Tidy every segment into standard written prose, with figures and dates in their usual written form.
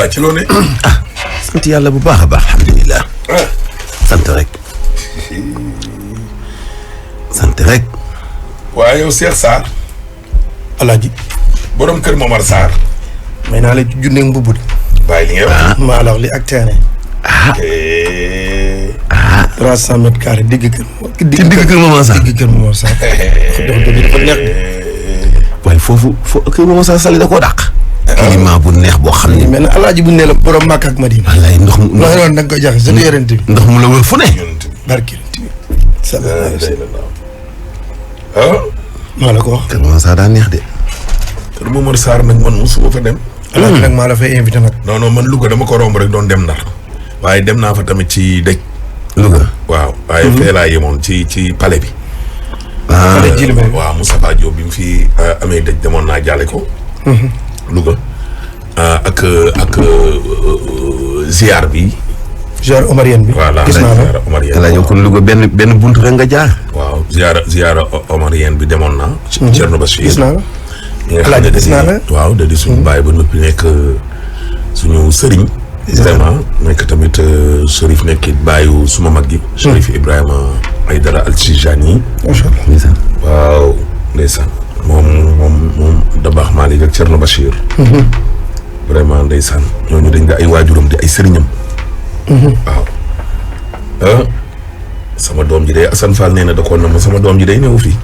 waa ci loo ne. sant yàlla bu baax a baax alhamdulilah. sant rek. sant rek. waaye yow Cheikh Sarr. Alaaji. borom kër Momar Sarr. may naa la ci junne mbubb de. bàyyi li ngay wax. maa la wax li ak terrain. 300 mètres carrés digg kër. digg kër Momar Sarr digg kër Momar Sarr. wax dëgg dafa neex de. waaye foofu kër Momar Sarr Sali da koo dàq. climat bu neex boo xam ne. mais nag Alaaji bu ne la borom Makka ak Madina. wallaay ndox mu ndox noonu da nga koy jaxe sa yorente bi. ndox mu la wër fu ne. barki maa la ko wax. kër Momar Sarr daa neex de. kër Momar Sarr nag man mosuma fa dem. Alaaji nag maa la fay invité nag. non man Louga dama ko romb rek doon dem Ndar. waaye dem naa fa tamit ci dëj. Louga. waaw waaye fee laa yemoon ci palais bi. palais Djily Mbaye. waaw Moustapha Diop bi mu fi amee dëj demoon naa jàlle ko. Louga. ak ziar bi. ziar Omarien bi. voilà gis naa la ziar Omarien. yàlla yow kon Louga benn buntu rek nga jaar. waaw ziar Omarien bi demoon naa. Thierno Bachir gis naa la. Alaaji gis naa la. waaw da di suñu bàyyi ba noppi nekk suñu sëriñ. vraiment nekk tamit Chérif nekkit bàyyu suma mag gi. Chérif Ibrahima Aïdara Al-Tijani. macha allah. ndeysaan. waaw ndeysaan moom da baax Malick ak Thierno Bachir. vraiment ndeysaan ñooñu dañ da ay waajuram di ay sëriñam. waaw. sama doom ji day Assane Fall nee na da koon na ma sama doom ji day ñëw fii.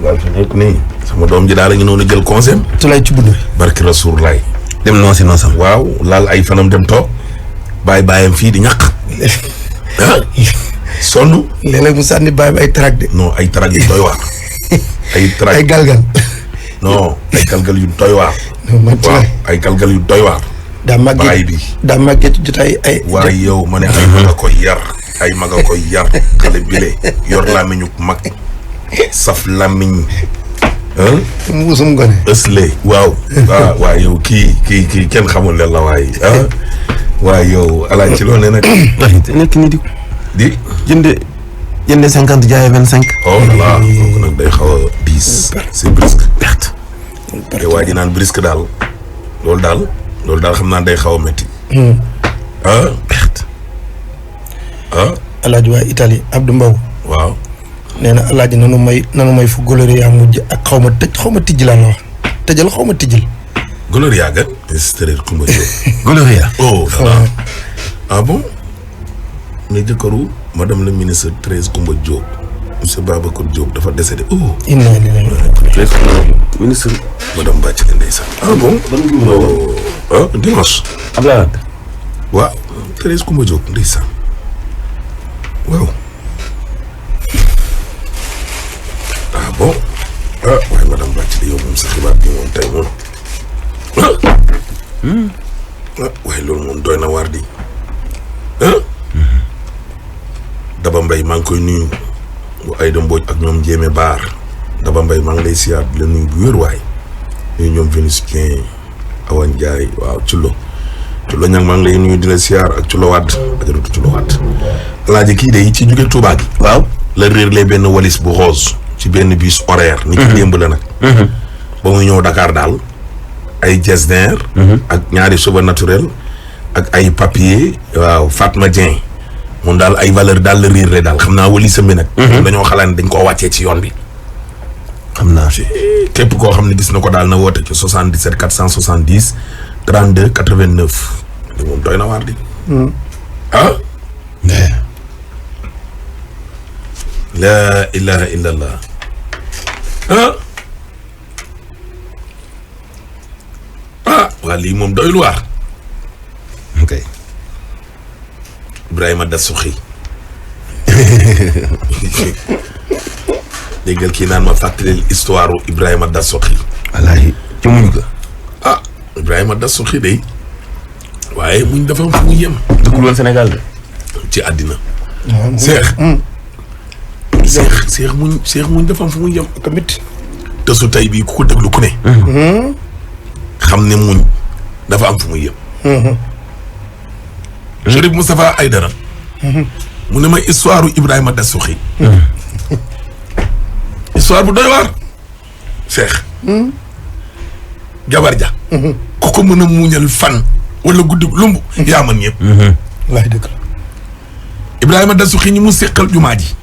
daal fi nekk nii sama doom ji daal la ñu noonu jël conseil. tu lay ci budd. barki Rasuul laay. dem noosi noosam. waaw laal ay fanam dem toog. bàyyam fii di ñaq. sonn. léeg-léeg mu sànni bàyyi ay trac de. non ay tarag yu doy waar. ay galgal. non ay galgal yu doy waar. waaw ay galgal yu doy waar. daa màggee baay bi. daa màggee ci jotaay ay. waaye yow ma ne ay maga koy yar. ay maga koy yar. xale bile yor làmmiñu mag. saf làmmiñ. muusum gone. ësle waaw. waaye yow kii kenn xamul leen la waaye. waaye yow alaaj ci loolu ne nag. nekk nii di jënde 50 jaayee 25. oh là là kooku nag day xaw a diis. c'est brisque. perte. te waa ji naan brisque daal. loolu daal xam naa day xaw a métti. perte. Alaaji waa Italie Abdou Mbow. waaw. nee na Alaaji nanu may fu Gloria mujj ak xaw ma tijji laa la wax tëjal xaw ma tijjil. Gloria gan. c'est Kumba Diop. Gloria. oh ah bon. mais jëkkëru madame le ministre Thérèse Kumba Diop. monsieur Babacar Diop dafa décédé. oh. inna lillahi. ministre. madame Bathily ndeysaan. ah bon. dimanche. Abdoulaye Wade. waaw Thérèse Kumba Diop ndeysaan. waaw. ah bon. waaye madame Bathily yow moom sa xibaar bi moom tey moom. waaye loolu moom doy na waar di. Daba Mbaye maa ngi koy nuyu. bu Aïda Mbodj ak ñoom Jéeme Baar. Daba Mbaye maa ngi lay siyaat di la nuyu bu wér waay. nuyu ñoom Vénus Dieng Awa Ndiaye waaw Cullo ñang maa ngi lay nuyu di la siyaar ak Cullo Wade ak rëtu Cullo Wade. Alaaji kii de ci jóge Touba gi. waaw la réer lee benn walis bu rose. ci benn bus horaire. ni ki démb la nag. ba muy ñëw Dakar daal. ay jesner. ak ñaari cheveux naturel. ak ay papier. waaw Fatma Dieng. moom daal ay valeur daal la réer daal xam naa walisam bi nag. dañoo xalaat dañ koo wàccee ci yoon bi. xam naa. képp koo xam ne gis na ko daal na woote ci 77 470 32 89. li moom doy na waar di. la ilaha illallah. waa lii moom doyul waar. ok. Ibrahima Dassouki. déggal kii naan ma fàttalil histoire Ibrahima Dassouki. wallaahi ci muñ ko. Ibrahima Dassouki de. waaye muñ dafa am fu mu yem. dëkkul woon Sénégal de. ci àddina. seex muñ dafa am fu mu yem. tamit. te su tey bii ku ko déglu ku ne. xam ne muñ dafa am fu mu yem. Chérif Moustapha Aïdara. mu ne ma histoire Ibrahima Dassouki. histoire bu doy waar. Cheikh. jabar ja. ku ko mën a muñal fan. wala guddi lumb yaa mën ñëpp wallaay dëgg la Ibrahima Dasuxi ñi mu séqal jumaa ji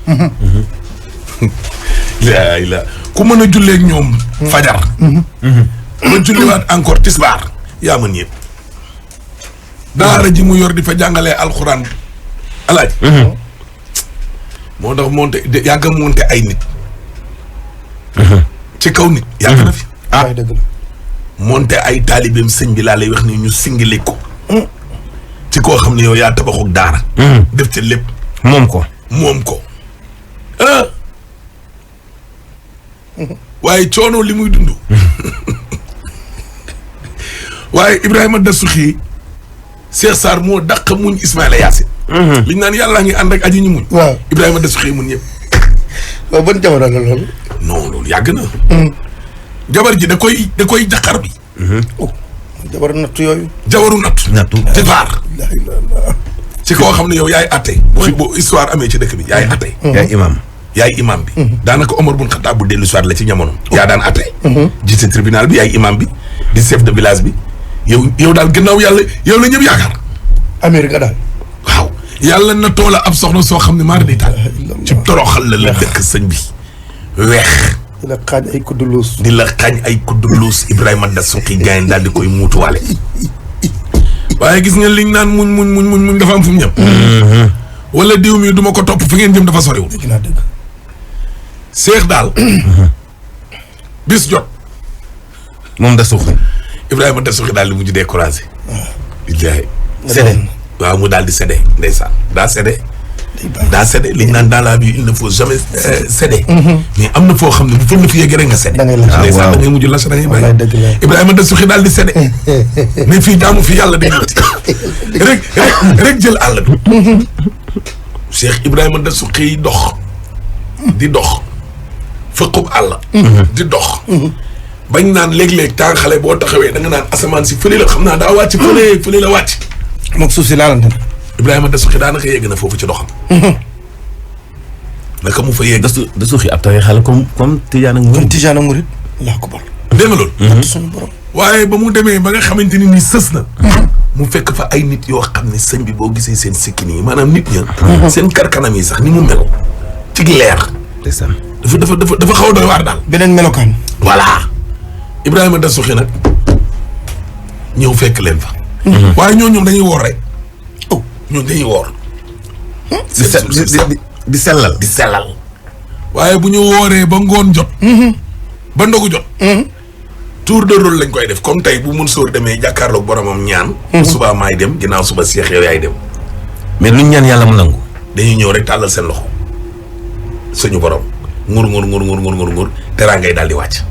laa ilaa ku mën a julleeg ñoom fajar ma julliwaat encore tisbaar yaa mën ñëpp daara ji mu yor di fa jàngalee alxuraan alaaj moo tax monte yàgg a monte ay nit ci kaw nit yàgg na fi wallaay dëgg la monte ay taalibeem sëñ bi laa lay wax ni ñu singile ko ci koo xam ne yow yaa tabaxuk daara def ca lépp moom ko waaye coono li muy dund waaye Ibrahima Dasuxi Cheikh Sarr moo dàq muñ Ismaïla Yaasin liñ naan yàllaa ngi ànd ak aji ñu muñ waaw Ibrahima Dasuxi mun ñëpp waaw ban jamono la loolu non loolu yàgg na jabar ji da koy jaqar bi jabar nattu yooyu jabaru nattu ci faar ci koo xam ne yow yaay atte bu histoire amee ci dëkk bi yaay atte yaay imam bi daanaka Omar bun Xattaab bu dellu soit la ci jamono yaa daan atte jiite tribunal bi yaay imam bi di chef de village bi yow daal gannaaw yàlla yow la ñëpp yaakaar Amérique daal waaw yàlla na toola ab soxna soo xam ne maar day taal ci toroxal la dëkk sëñ bi weex di la xaañ ay kuddu luus di la xañ ay kuddu luus Ibrahima Dasuxi gaañ daal di koy muutuwaale waaye gis nga liñ naan muñ dafa am fu mu ñëm wala diw mi duma ko topp fi ngeen jëm dafa soriwul dëgg naa dëgg seex daal bis jot moom Dasuxi Ibrahima Dasuxi daal di mujj découragé billaahi séddee waaw mu daal di séddee ndeysaan daa séddee liñ naan dans la vie il ne faut jamais céder mais am na foo xam ne bu fën na fi yeggee rek nga séddee da ngay lâché ndeysaan da ngay mujj lâché da ngay wallaay bàyyi dëgg la Ibrahima Dasuxi daal di séddee mais fii jaamu fi yàlla day rek jël àll bi Cheikh Ibrahima Dasuxi di dox fëqub àll di dox bañ naan léeg-léeg temps xale boo taxawee da nga naan asamaan si fële la xam naa daa wàcc fële la wàcc moom suuf si laalante na Ibrahima Dasuxi daanaka yegg na foofu ci doxam naka mu fa yegg Dasuxi ab tawee xale comme Tijaan ak Murid comme Tijaan ak Murid laa ko bal dégg nga loolu suñu borom waaye ba mu demee ba nga xamante ni nii sës na mu fekk fa ay nit yoo xam ne sëñ bi boo gisee seen sikkin yi maanaam nit ña seen karkanam yi sax ni mu mel ci leer ndeysaan dafa xaw a doy waar daal beneen melokaan voilà Ibrahima Dasuxi nag ñëw fekk leen fa waaye ñoom dañuy woor rek ñoom dañuy woor di sellal waaye bu ñu wooree ba ngoon jot ba ndogu jot tour de rôle lañ koy def comme tey bu mun sóor demee jàkkaarloog boromam ñaan suba maay dem ginnaaw suba seex yow yaay dem mais luñ ñaan yàlla mu nangu dañuy ñëw rek tàllal seen loxo suñu borom ngur teraa ngay daal di wàcc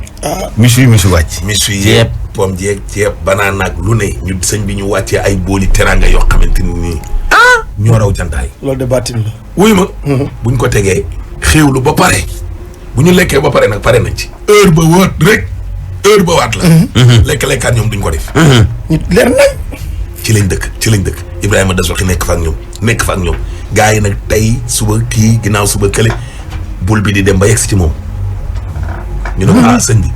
misu wàcc misu yeeg pomme jeeg ceeb banaan naag lu ne ñu sëñ bi ñu wàccee ay booli teraanga yoo xamante ni nii ñoo raw jantaay loolu de baatin la wuy ma buñ ko tegee xéewlu ba pare bu ñu lekkee ba pare nag pare nañ ci heure ba waat la lekk-lekkaat ñoom duñ ko def ñu leer nañ ci lañ dëkk Ibrahima Dasuxi nekk fa ak ñoom gars yi nag tey suba kii ginnaaw suba kële bul bi di dem ba yegsi ci moom ñu ne ko sëñ bi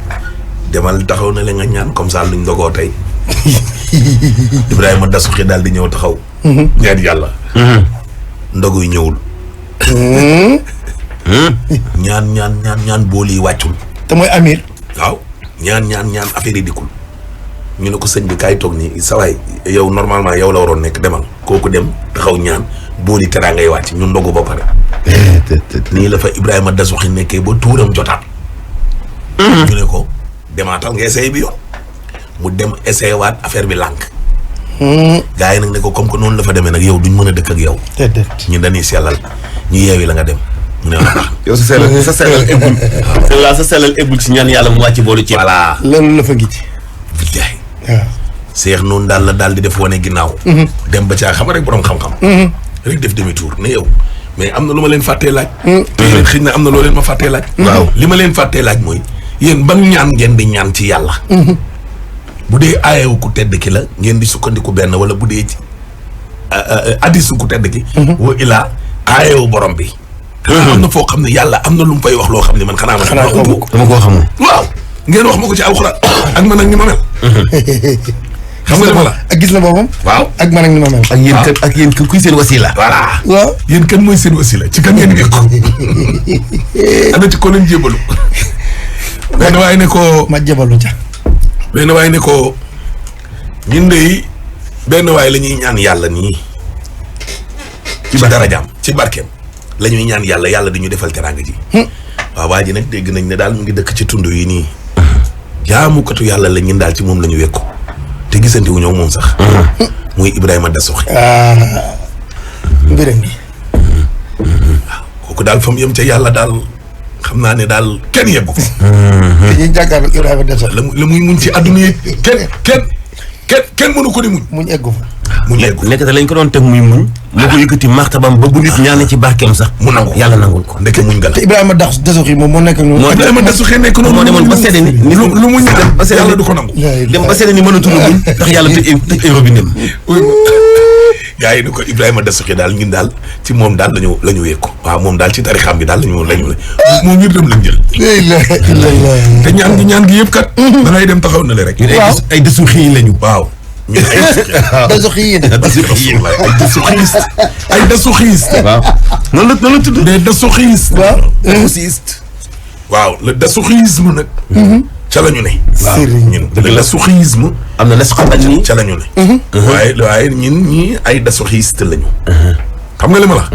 demal taxaw na la nga ñaan comme ça luñ dogoo tey Ibrahima Dasuxi daal di ñëw taxaw ñaan yàlla ndogu yi ñëwul ñaan bool yi wàccul te mooy Amir waaw ñaan affaire yi dikkul ñu ne ko sëñ bi kaay toog nii sawaay yow normalement yow la waroon nekk demal kooku dem taxaw ñaan bool yi teraa ngay wàcc ñu ndogu ba pare nii la fa Ibrahima Dasuxi nekkee ba tuuram jotaat ñu ne ko demaatal nga essayé bi yoon mu dem essayé waat affaire bi lànk gars yi nag ne ko comme que noonu la fa demee nag yow duñ mën a dëkk ak yow ñu dañuy sellal ñu yeewi la nga dem mu ne la yow sa sellal eggul ci ñaan yàlla mu wàcc boolu ci voilà loolu la fa ngi ci billaay waaw seex noonu daal la daal di def wane ginnaaw dem ba caa xam rek borom xam-xam rek def demi tour ne yow mais am na lu ma leen fàttee laaj te yéen xëy na am na loo leen ma fàttee laaj waaw li ma leen fàttee laaj mooy yéen ban ñaan ngeen di ñaan ci yàlla bu dee aayewu ku tedd ki la ngeen di sukkandiku benn wala bu dee ci hadiisu ku tedd ki wa ilaa aayewu borom bi am na foo xam ne yàlla am na lu mu fay wax loo xam ne man xanaa dama koo xamul waaw ngeen wax ma ko ci alxuraan ak man ak ni ma mel xam nga dama la ak gis na boppam. waaw ak man ak ni ma mel. ak yéen kuy seen wasila. voilà waaw. yéen kan mooy seen wasila ci kan ngeen wékku ana ci ko leen jébalu benn waaye ne ko ma jébalu ca. benn waaye ne ko ñun de benn waaye la ñuy ñaan yàlla nii ci darajaam ci barkeem la ñuy ñaan yàlla yàlla di ñu defal teraanga ji waaw waa ji nag dégg nañ ne daal mu ngi dëkk ci tund yi nii jaamukatu yàlla la ñun daal ci moom la ñu wekku te gisante wu ñëw moom sax muy Ibrahima Dassokhi mbiram gi. waaw kooku daal fa mu yem ca yàlla daal xam naa ne daal kenn yeggu ko dañuy jàkkaarloo Ibrahima Dassokhi. la muy muñ ci àdduna yi kenn mënu ko di muñ muñ eggu fa. muñ eggu nekk te lañ ko doon teg muy muñ. moo ko yëkkati martabam ba bu nit ñaan ci barkeem sax. mu nangu yàlla nangul ko. ndeke muñ gal te Ibrahima Dassokhi moom moo nekk noonu. Ibrahima Dassokhi nekk noonu moo demoon ba seede ni. lu mu ñaan ba seede yàlla ni du ko nangu dem ba seede ni mënatul a muñ ndax yàlla tëj ay robinet gaa yi ni ko Ibrahima Dassokhi daal ñun daal ci moom daal la ñu wékku waaw moom daal ci tarixam bi daal lañu moom ñu dem lañ jël te ñaan gi yëpp kat da ngay dem taxaw na le rek ay Dassokhi yi lañu. waaw ñun Dassokhi yi ay Dassokhiiste waaw noonu la tudd. des Dassokhiiste waaw le Dassokhisme nag ca la ñu ne waaw ñun le Dassokhisme am na nas xamal ni. ca la ñu ne waaye ñun ñii ay Dassokhiiste lañu xam nga li ma la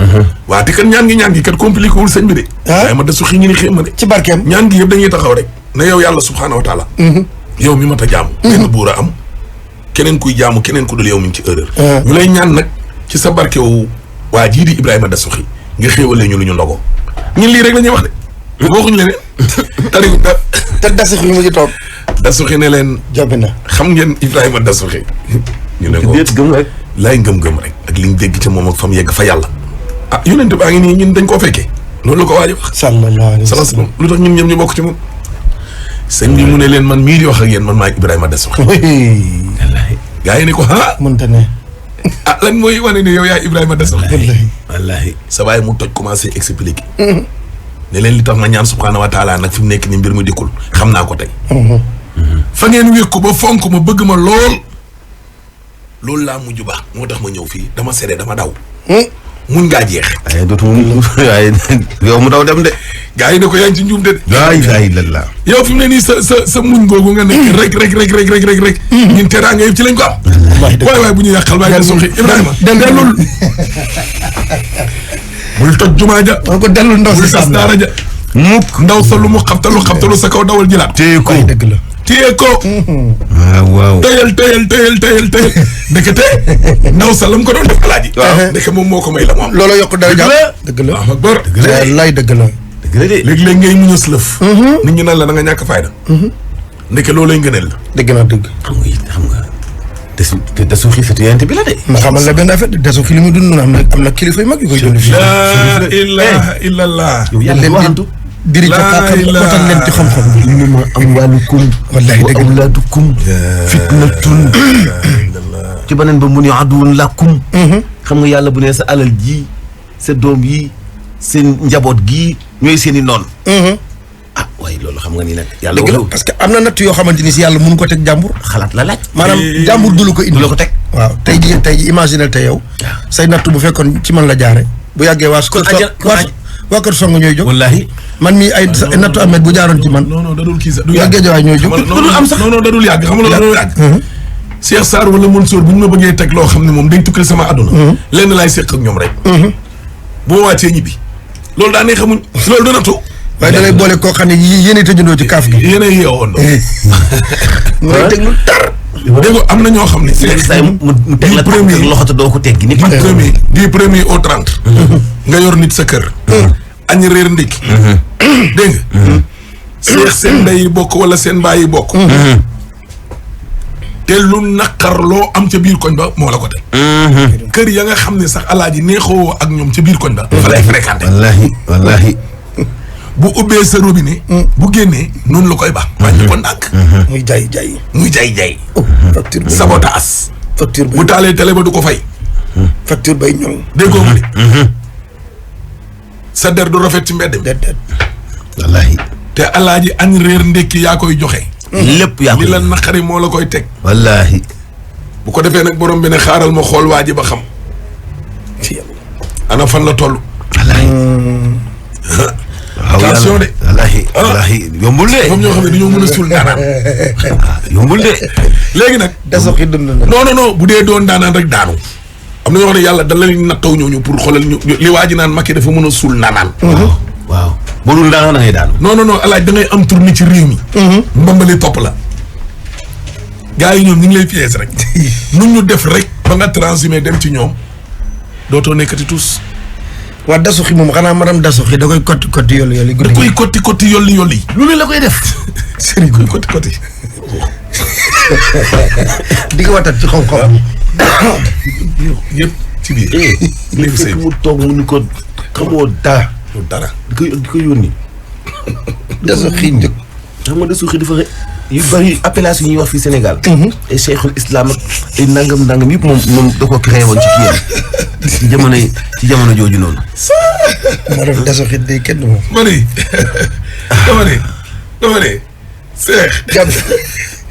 waa te kat ñaan gi kat compliqué wul sëñ bi de waaye ma Dassokhi ngi ni xéem ma de ci barkeem. ñaan gi yëpp dañuy taxaw rek na yow yàlla subhaanahu wa taala yow mi mat a jaamu benn buur a am keneen kuy jaamu keneen ku dul yow mi ngi ci erreur ñu lay ñaan nag ci sa barkewu waa jii di Ibrahima Dassokhi nga xéewalee ñu lu ñu ndogoo ñun lii rek la ñuy wax de waxuñu leneen tariwuñ dara te Dassokhi mu ngi toog. Dassokhi ne leen jàpp na. xam ngeen Ibrahima Dassokhi ñu ne ko déet gëm rek. laay ngëm-ngëm rek ak liñ dégg ci moom ak fa mu yegg fa yàlla ah yonent baa ngi nii ñun dañ koo fekkee loolu la ko waaj wax sallallahu alayhi wa sallam. salaam lu tax ñun ñëpp ñu bokk ci moom sëñ bi mu ne leen man mii di wax ak yéen man maay Ibrahima Dassokhi gaa yi ne ko ah mënta ne. ah lan mooy wane ne yow yaay Ibrahima Dassokhi wallaahi. wallaahi. sa baay mu toj commencé expliquer ne leen li tax ma ñaan subhaanahu wa taala nag fi mu nekk ni mbir mu dikkul xam naa ko tey fa ngeen wékku ba fonk ma bëgg ma loolu laa mujj baax moo tax ma ñëw fii dama sede dama daw muñ ngaa jeex waaye dootu mu waaye yow mu daw dem de. gaa yi ne ko yaa ngi ci njuum de laa ilaaha illallaah. yow fi mu ne nii sa muñ googu nga nekk rek ñun teraanga yëpp ci lañ ko am waay bu ñu yàqal waaye Dassokhi Ibrahima dellul bul toj jumaa ja moo ko dellul ndaw bul si sas daara ja mukk ndaw sa lu mu xabtalu sa kaw dawal jilaat téye ko dëgg la. téye ko waaw. tëyal ndekete ndaw sa la mu ko doon def alaaji ndeke moom moo ko may la mu am loolu yokk dara jàpp. dëgg la waaw akbar wallaay dëgg la. dëgg la de. léegi-léegi ngay muñu lëf nit ñi naan la da nga ñàkk fayda ndeke loolu lay ngëneel la dëgg naa dëgg. xam nga Dassokhi xeetu yonent bi la de. ma xamal la benn affaire Dassokhi li muy dund noonu am na kilifa yu mag yu koy dund fii. laa ilaaha illallah yow yàlla waxantu. diri ca xóotal leen ci xam-xam bi. innama amwaalukum wallaahi wa dëgg la. awlaadukum fitnatun ci beneen ba mu ne aduwwun lakum. xam nga yàlla bu ne sa alal ji sa doom yi seen njaboot gii ñooy seen i noonu. ah waaye loolu xam nga ni nag. yàlla dëgg la parce que am na natt yoo xamante ni si yàlla mënu ko teg jàmbur. xalaat la laaj. maanaam jàmbur du la ko indi. du la ko teg. waaw tey jii imaginer te yow. say natt bu fekkoon ci man la jaare bu yàggee waa kër song ñooy jóg. wallaahi. man mii ay nattu amet bu jaaroon ci man. non dadul kii sax du yàggee jawaay ñooy jóg. dadul am sax non dadul yàgg xam nga dadul yàgg Cheikh Sarr wala Mansour bu ñu ma bëggee teg loo xam ne moom dañ tukkal sama àdduna lenn laay séq ak ñoom rek bu ma wàccee ñibbi loolu daa neex xamuñ loolu du nattu waaye da lay boole koo xam ne yéen a tëjandoo ci kaaf gi. yéen a yeewoon mooy teg lu tar. dégg am na ñoo xam ne say mu teg la tànk loxo te doo ko teggi nit. du premier au 30 nga yor nit sa kër añ reer ndékki dégg nga seex seen ndey yi bokk wala seen baay yi bokk te lu naqar loo am ca biir koñ ba moo la ko teg kër ya nga xam ne sax alaaji neexoo ak ñoom ca biir koñ ba fa lay fréquenté wallaahi bu ubbee sa robinet bu génnee noonu la koy baax wàññi ko ndànk muy jaay. muy jaay facture bi sabotage facture bu taalee télé ba du ko fay facture bay ñoŋ. déggoo ma de sa der du rafet ci mbedd mi déedéet. wallaahi. te alaaji añ reer ndékki yaa koy joxe lépp yaa li ko la naqari moo la koy teg wallaahi. bu ko defee nag borom bi ne xaaral ma xool waa ji ba xam. ana fan la toll. attention de. wallaahi yombul de. comme ñoo xam ne dañoo mën a suul daanaan. yombul de. léegi nag. dasoxi dund na. non bu dee doon daanaan rek daanu. am na ñoo xam ne yàlla da leen nattaw ñooñu pour xoolal ñu li waa ji naan Macky dafa mën a suul naanaan. waaw boo dul daanoo da ngay daanu. non alaaj da ngay am tournée ci réew mi. mbambali topp la. gars yi ñoom ñu ngi lay pièce rek. nu ñu def rek ba nga transhumé dem ci ñoom dootoo nekkati tous. waa dasoxi moom xanaa madame dasoxi da koy kotti yolli yolli. da koy kotti yolli. lu ne la koy def. sëriñ koy kotti. di ko watat ci xonq-xonq. yëpp ci biir. léegi fekk mu toog mu ni ko xamoo dara. dara di ko yónni. dasoxi njëkk. xam nga dasoxi dafa yu bari appellation yi ñuy wax fii Sénégal. ay cheikhul islam ak ay nangam yëpp moom da ko créé woon ci kii ci jamono jooju noonu. madame dasoxi day kenn moom. ma ne dama ne Seex. jàpp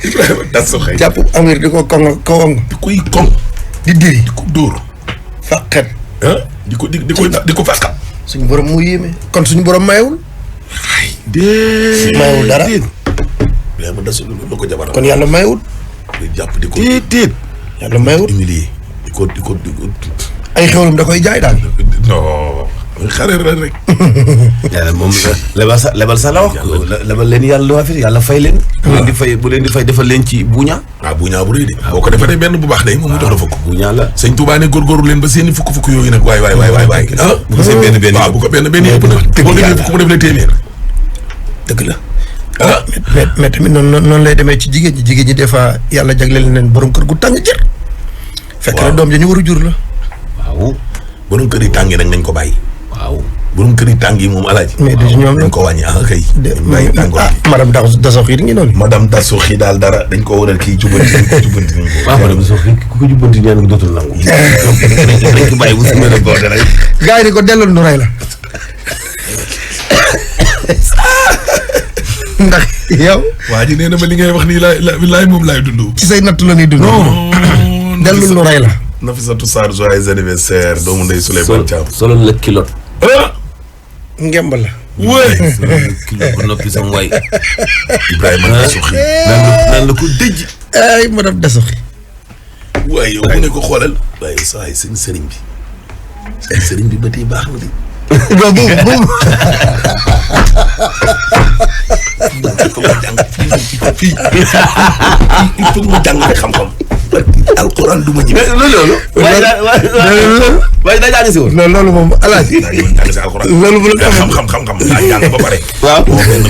Ibrahima dasoxi. jàpp amir di ko koŋ. di koy koŋ. di diri. di ko dóor. faqet. di ko faqat. suñu borom mu yéeme. kon suñu borom mayewul. mayewul dara. Ibrahima dasoxi lu ko jabaram. kon yàlla mayewul. di jàpp di ko. déet. yàlla mayewul. humilier di ko. ay xewlum da koy jaay daal. non. xare rek. yàlla moom lebal sa la wax. lebal leen yàlla waa fi yàlla fay leen. bu leen di fay defal leen ci buña. buña bu rëy de. boo ko defaree benn bu baax de moom mu jox la fukk. buña la. sëñ Touba ne góorgóorlu leen ba seeni fukk yooyu nag waay. bu ko seen benn waaw bu ko benn yëpp nag. boo defee fukk mu def la téeméer. dëgg la. mais tamit noonu lay demee ci jigéen ñi des fois yàlla jagleel leen borom kër gu tàng jër. fekk na doom ja ñu war a jur la. waaw. borom kër yi tàng yi nag nañ ko bàyyi. waaw. borom kër yi tàng yi moom alaaji. mais du ñoom dañ ko wàññi kay. bàyyi tàngoor bi madame dasoxi ngi noonu. madame dasoxi daal dara dañ ko waral kii jubbanti nañ ko. waaw madame dasoxi ku ko jubbanti nee na dootul nangu. dañ ko bàyyi bu si mën a boode rek. gars yi di ko delloo nu rey la. ndax yow. waa ji nee na ma li ngay wax nii laay moom laay dund. ci say natt la ñuy dund. non dellul nu rey la. Nafissatou Sarr joyeux anniversaire doomu ndey Souleymane Thiam. solo la kilo. ngemb la. wéy. kilo ba noppi sam waay. Ibrahima dasoxi. naan la ko dëj. ay madame dasoxi. waaye yow mu ne ko xoolal. waaye saa yi seen sëriñ bi ba tey baax na de. non boobu. fii il faut mu jàng xam-xam. alquran du ma ji. loolu. waaye daa jàng si woon. non loolu moom alaaji. jàng si alquran. loolu bu la xam-xam daa jàng ba pare. waaw. boo benn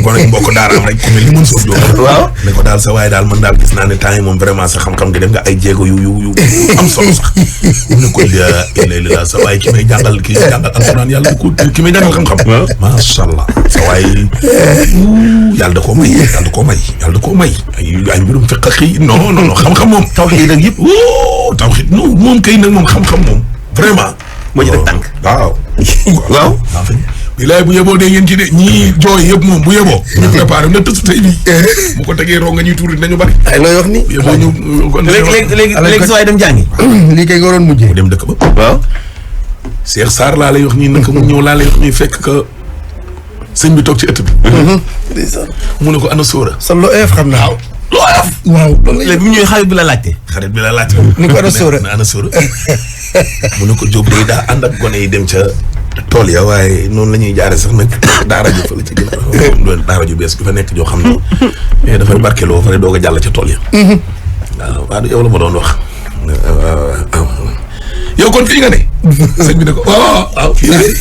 gone mbokk daaraam rek ku mel ni mën soo jóg. waaw. ne ko daal sa waaye daal man daal gis naa ne temps yi moom vraiment sa xam-xam gi def nga ay jéego yu am solo sax. mu ne ko la sa waaye ki may jàngal alquran yàlla ko ki may jàngal xam-xam. waaw macha allah sa waaye yàlla da koo may ay mbirum fekk xëy non xam-xam moom. tawxiid ak yëpp. tawxiid non moom kay nag moom xam-xam moom vraiment. moo ci def tànk. waaw. bilaay bu yeboo dee ngeen ci de ñii jooy yëpp moom bu yeboo. ñu préparé na tësu tey bii. bu ko tegee roo nga ñuy tuuri nañu bari. ay looy wax ni. bu yeboo ñu. léegi sa waay dem jàngi. lii kay nga waroon mujjee. mu dem dëkk ba. waaw. Cheikh Sarr laa lay wax nii naka mu ñëw laa lay wax nii fekk que sëñ bi toog ci ëtt bi. mu ne ko ana sóora. sa loo xam naa. waaw loolu léegi bu ñëwee xarit bi la laajte. xarit bi la laajte. ni ko ana sóora ana sóora. mu ne ko Diop day daa ànd ak gone yi dem ca tool ya waaye noonu la ñuy jaare sax nag daara ju fa la ci ginnaaw. daara ju bees bi fa nekk joo xam ne. mais dafay barkeloo fa doog a jàll ca tool ya. waaw yow la ma doon wax. yow kon fii nga ne. sëñ bi ne ko waaw fii laa ne.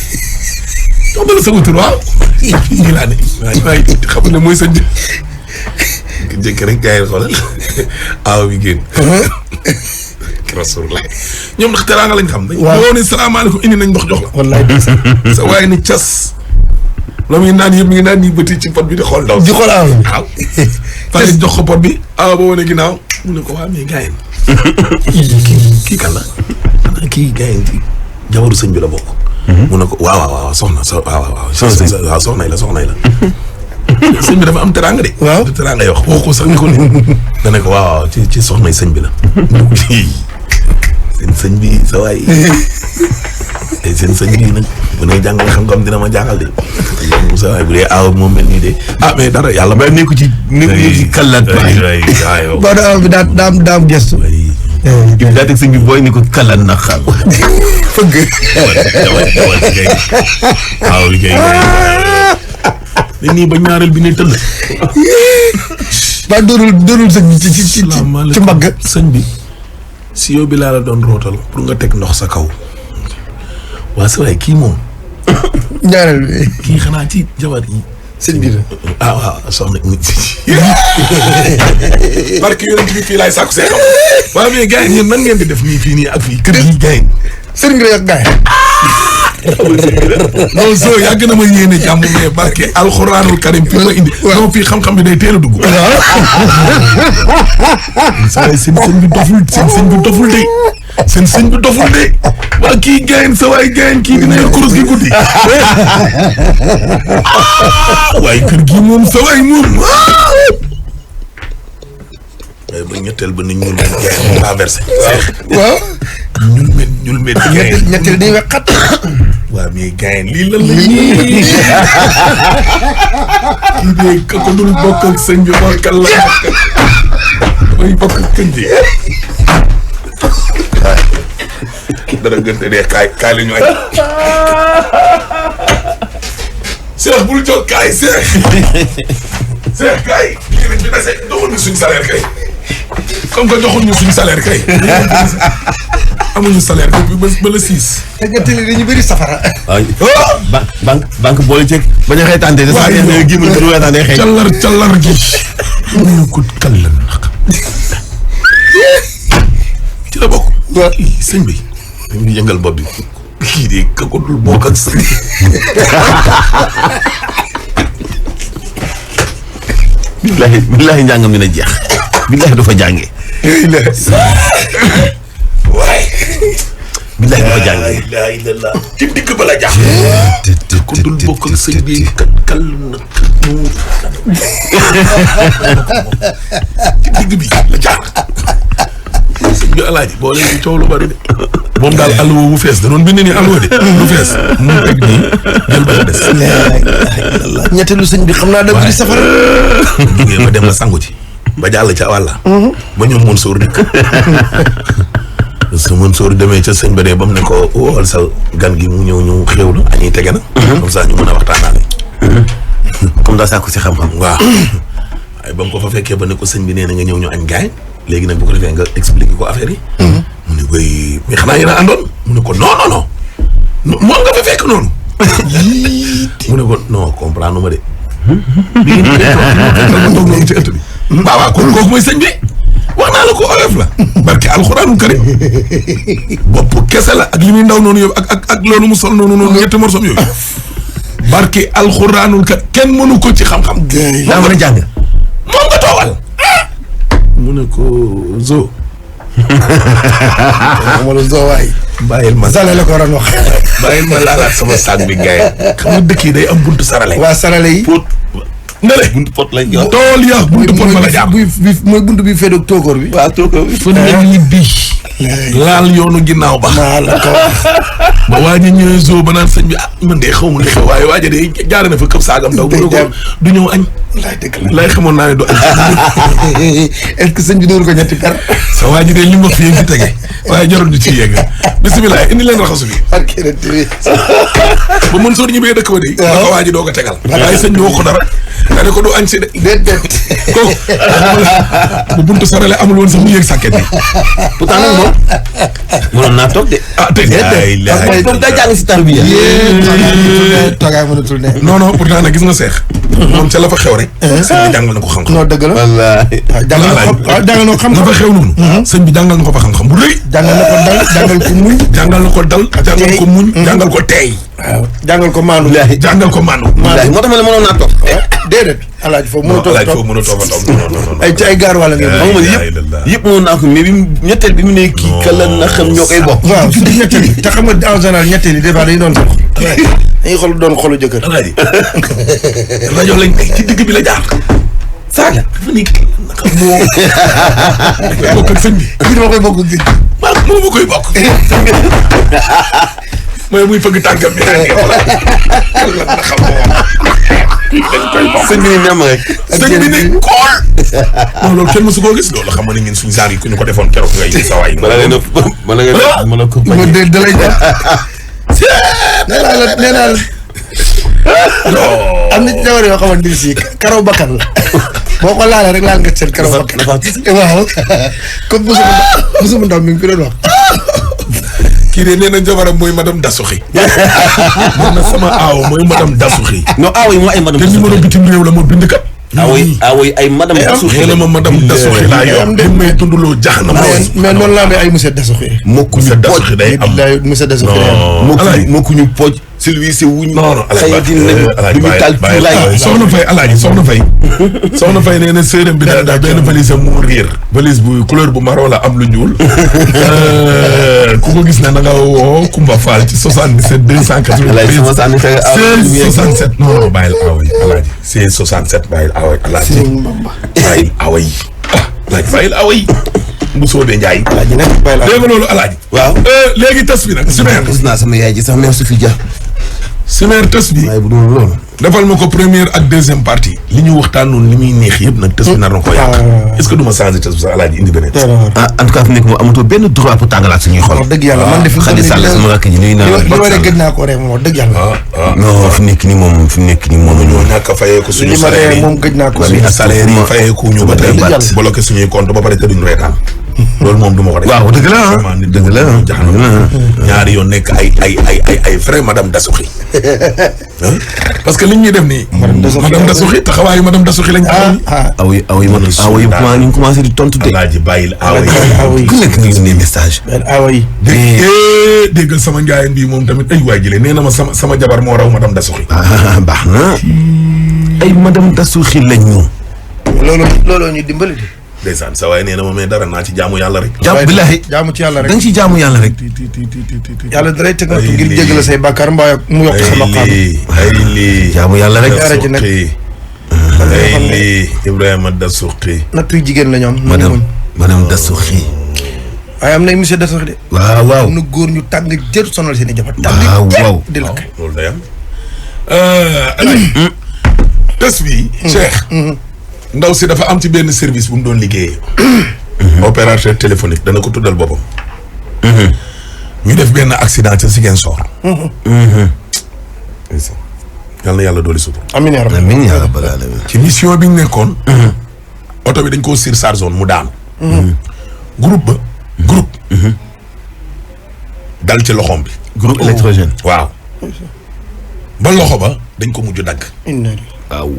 jox ma la sama tur waaw. fii laa ne waaye xam ne mooy sëñ bi. jëkk rek gars yi xoolal aaw bi génn. rasulullah ñoom ndax teraanga lañ xam. waaw boo ne salaamaaleykum indi nañ ndox jox la. wallaay sa waaye ni cas. la muy naan yëpp mi ngi naan nii bëti ci pot bi di xool ndaw. di xool aaw. waaw. pare jox ko pot bi aaw ba wane ginnaaw mu ne ko waa mais gars kii kan la. kii gars yi jabaru sëñ bi la bokk. mu ne ko waaw soxna waaw soxna yi la. sëñ bi dafa am teraanga de. waaw du teraanga yoo wax woo ko sax ni ko nii. dana ko waaw ci soxnay sëñ bi la. seen sëñ bi sa waay. seen sëñ bi nag bu ne jàngal xam-xam dina ma jaaxal de. sa waay bu dee aaw moom mel nii de mais dara yàlla may nekku ci. nekku ci kallat waay waaw. boo daa bi daam gestu. Ibi daa teg sëñ bi booy ni ko kallat na xam. fëgg. waaw liggéey ne nii ba ñaareel bi ne tëll. ba doonul sëñ bi ci mbagg. sëñ bi si yow bi laa la doon rootal pour nga teg ndox sa kaw. waa sa waay kii moom. ñaareel bi. kii xanaa ci jabar yi. sëñ bi la. waaw soxna nit. barke yonent bi fii laay sàkku see xam. waaw mais gars yi nan ngeen di def nii fii nii ak fii kër yi gars yi. sëriñ bi la yàgg gaay. non so yàgg na ma yéene jàmm mais barke alxuraanul karim fi ma indi. non fii xam-xam bi day teel a dugg. saa yi seen sëñ bi doful seen sëñ bi doful de. seen sëñ bi doful de. waa kii gayen sa waay gayen kii dina yor kurus gi guddi. waaye kër gi moom sa waay moom. waaye ba ñetteel ba ni ñuul mel gayen traversé. waaw. ñuul mel gayen ñetteel day wax xat. waaw mais gayen lii lan la ñuy. kii de ka ko dul bokk ak sëñ bi mooy kan la. damay bokk ak këñ ji. dara gënte de kaay la ñu añ. Cheikh bul jóg kaay Cheikh. Cheikh kaay. lii lañ fi dese joxul ñu suñ salaire kay. comme que joxul ñu suñ salaire kay. amuñu salaire depuis ba le 6. te ñetteel yi dañu bëri safara. waaw banque boole ceeg. bañ a xeetante de sax ngeen gémmal bu weetaan day xeeñ. callar gi. ñu ko kallan nag. ci la bokk. waaw sëñ bi. dañuy yëngal bopp bi. kii de ka ko dul bokk ak sëñ. billahi njàngam dina jeex. billahi dafa jàngee. waaye. billahi dafa jàngee. la ilaha illallah. ci digg ba la jaax. ko dul bokk ak sëñ bi kal na. ci digg bi la jaax. sëñ bi alaaji boo leen di coow lu bari de. moom daal alluwa bu fees da doon bind ni alluwa de lu fees mu teg nii jël ba des. ñetteelu sëñ bi xam naa da bëri safara. jógee ba dem la sangu ci ba jàll ca wàlla. ba ñoom mën sóor dikk. su mën sóor demee ca sëñ ba dee ba mu ne ko wool sa gan gi mu ñëw ñu xéwlu añuy tege na. comme ça ñu mën a waxtaanaale. comme daa sàkku si xam-xam. waaw waaye ba mu ko fa fekkee ba ne ko sëñ bi nee na nga ñëw ñu añ gaay léegi nag bu ko defee nga expliqué ko affaire yi. mu ne koy mais xanaa yéen a àndoon mu ne ko non moom nga fa fekk noonu. mu ne ko non comprendre ma de. bi ngeen toog noonu ci ëtt bi. waaw kon kooku mooy sëñ bi wax naa la ko oyof la. barke alxuraanul karim bopp kese la ak li muy ndaw noonu yow ak loolu mu sol noonu ñetti morsom yooyu. barke alxuraanul karim kenn mënu ko ci xam-xam. daa mën a jàng. moom nga toogal. mu ne ko zo. wala zo waay. bàyyil ma Sale la ko waroon wax. bàyyil ma laalaat sama saag bi gaay xam nga dëkk yi day am buntu sarale. waa sarale yi. pour nga ne buntu pot lañ jox. tool ya buntu pot ma la jàpp. mooy buntu bi féedoog tóokóor bi. waaw toog fu ne ñibbi. laal yoonu ginnaaw ba. maa la ko wax. ba waa ji ñëwee zoo ba naan sëñ bi man de xaw ma li xew waaye waa ji de jaare na fa këpp saagam ndaw. bu ko du ñëw añ. laay dëgg la lay xamoon naa ne du añ. est-ce que sëñ bi dóor ko ñetti per. sa waa ji de li ma fi yéen ci tege waaye jarul di ci yegg bisimilah indi leen raxasu bi. ak keneen tamit. ba mën soo ñibbee dëkk ba de. waaw ko waa ji doo ko tegal. waaye sëñ bi wax ko dara. nga ne ko du añ si de. déedéet. kooku bu buntu sarale amul woon sax mu yéeg sàkket bi. pourtant nag moom mënoon naa toog de. tey parce que moom daa jàng si tarbiya. toogaay mënatul ne. non pourtant nag gis nga seex. moom ca la fa xew rek. sëñ bi jàngal na ko xam-xam. non dëgg la. wallaahi. jàngal na ko xam-xam. la fa xew noonu. sëñ bi jàngal na ko fa xam-xam bu rëy. jàngal na ko dal jàngal ko muñ. jàngal na ko dal jàngal ko muñ. jàngal ko teey. waaw jàngal ko maandu. jàngal ko maandu. wallaahi moo tax ma ne mënoon naa toog. déedéet. alaaji foofu mënoo toog toog mën a toog a toog non. ay ci ay gaar wala ngeen. xam nga yëpp mënoon naa ko mais bi ñetteel bi mu ne kii kala na xam ñoo koy bokk. waaw surtout ñetteel yi te xam nga en général ñetteel yi des fois dañu doon sox dañuy xool doon xolu jëkkër. alaaji rajo lañ teg ci digg bi la jaar saaga dafa ni naka moo koy bokk ak sëñ bi kii dama koy bokk ak sëñ bi. moo ma koy bokk mooy muy fëgg tànkam bi naan yow la xam sëñ bi ni nem rek. sëñ bi ne kool non loolu kenn mësu koo gis loolu xam nga ne ñun suñu genre yi ku ñu ko defoon keroog ngay sa waay mën a ko ma de da lay def. nee naa la am na ci jamono yoo xamante ni si karaw bakkan la boo ko laalee rek laal nga seen karaw bakkan. waaw comme Moussa Ndaw mi ngi fi doon wax. kii de nee na jabaram mooy madame Dassouki nee na sama aaw mooy madame Dassouki non aaw yi moo ay madame te numéro bitim réew la ma bind kat aaw yi ay madame Dassouki nee na ma madame Dassouki laa yor li may dundaloo jaxanam mais noonu laa amee ay monsieur Dassouki. monsieur Dassouki day am monsieur Dassouki day am. mokkuñu pooj service wuñu. non xëy na du ñu taal tuulaay. soxna Faye nee na séeréem bi daal benn valise mu réer valise bu couleur bu marron la am lu ñuul ku ko gis na nga woo Kumba Fall ci 77 293 67 non bàyyil away alaaji c'est 67 bàyyil away alaaji bàyyil away bàyyil away bu soobee Njaay alaaji nag bàyyil away dégg nga loolu alaaji waaw léegi tas bi nag Simer gis naa sama yaay ji sax même su fi ja Simer tas bi waaye bu dul loolu defal ma ko première ak deuxième partie li ñu waxtaan noonu li muy neex yëpp nag tës bi nar na ko yàq est-ce que du ma changé tës bi sax alaaji indi beneen en tout cas fi nekk moom amatoo benn droit pour tàngalaat suñuy xol. wax dëgg yàlla man de fi Xadi Sall sama rakk ji nuyu naa la. li ma de gëj naa ko rek moom wax dëgg yàlla. non fi nekk nii moom ñoo ñàkk a fayeeku suñu salaire yi moom gëj naa ko suñu salaire yi fayeeku ñu ba tey bloqué suñuy compte ba pare te duñ reetaan loolu moom du ma ko def. waaw dëgg la dëgg la ñaari yoon nekk ay vrai madame Dassouki parce que liñ ñuy def nii. madame Dassouki taxawaayu madame Dassouki lañ taxaw. aw yi maa ngi commencé di tontu de. alaaji bàyyil awa yi. ku nekk ngi message. awa yi. déggal sama njaayeen bii moom tamit ay waay jëlee nee na ma sama jabar moo raw madame Dassouki. baax na ay madame Dassouki lañ ñu. looloo ñu dimbali de. ndeysaan sa waay nee na ma mais dara naa ci jaamu yàlla rek. billahi jaamu ci yàlla rek. da nga ci jaamu yàlla rek. yàlla da lay tegal ngir jégal say bàkkaar mbaa mu yokk sa maqaam. ay lii jaamu yàlla rek. Dassouki ay lii Ibrahima Dassouki. nattuy jigéen la ñoom. madame Dassouki. waaye am na monsieur Dassouki de. waaw. am na góor ñu tàng jër sonal seen i jabar. waaw. di la kay. loolu day am. tës bi. Cheikh. ndaw si dafa am ci benn service bu mu doon liggéeyee. opérateur téléphonique dana ko tuddal boppam. ñu def benn accident ca Ziguinchor. yal na yàlla dooli sutur. amiin yaa rabbal alamin. ci mission bi ñu nekkoon. oto bi dañ koo surcharge woon mu daanu. groupe. dal ci loxoom bi. groupe électrogène. waaw. ba loxo ba dañ ko mujj dagg. aw.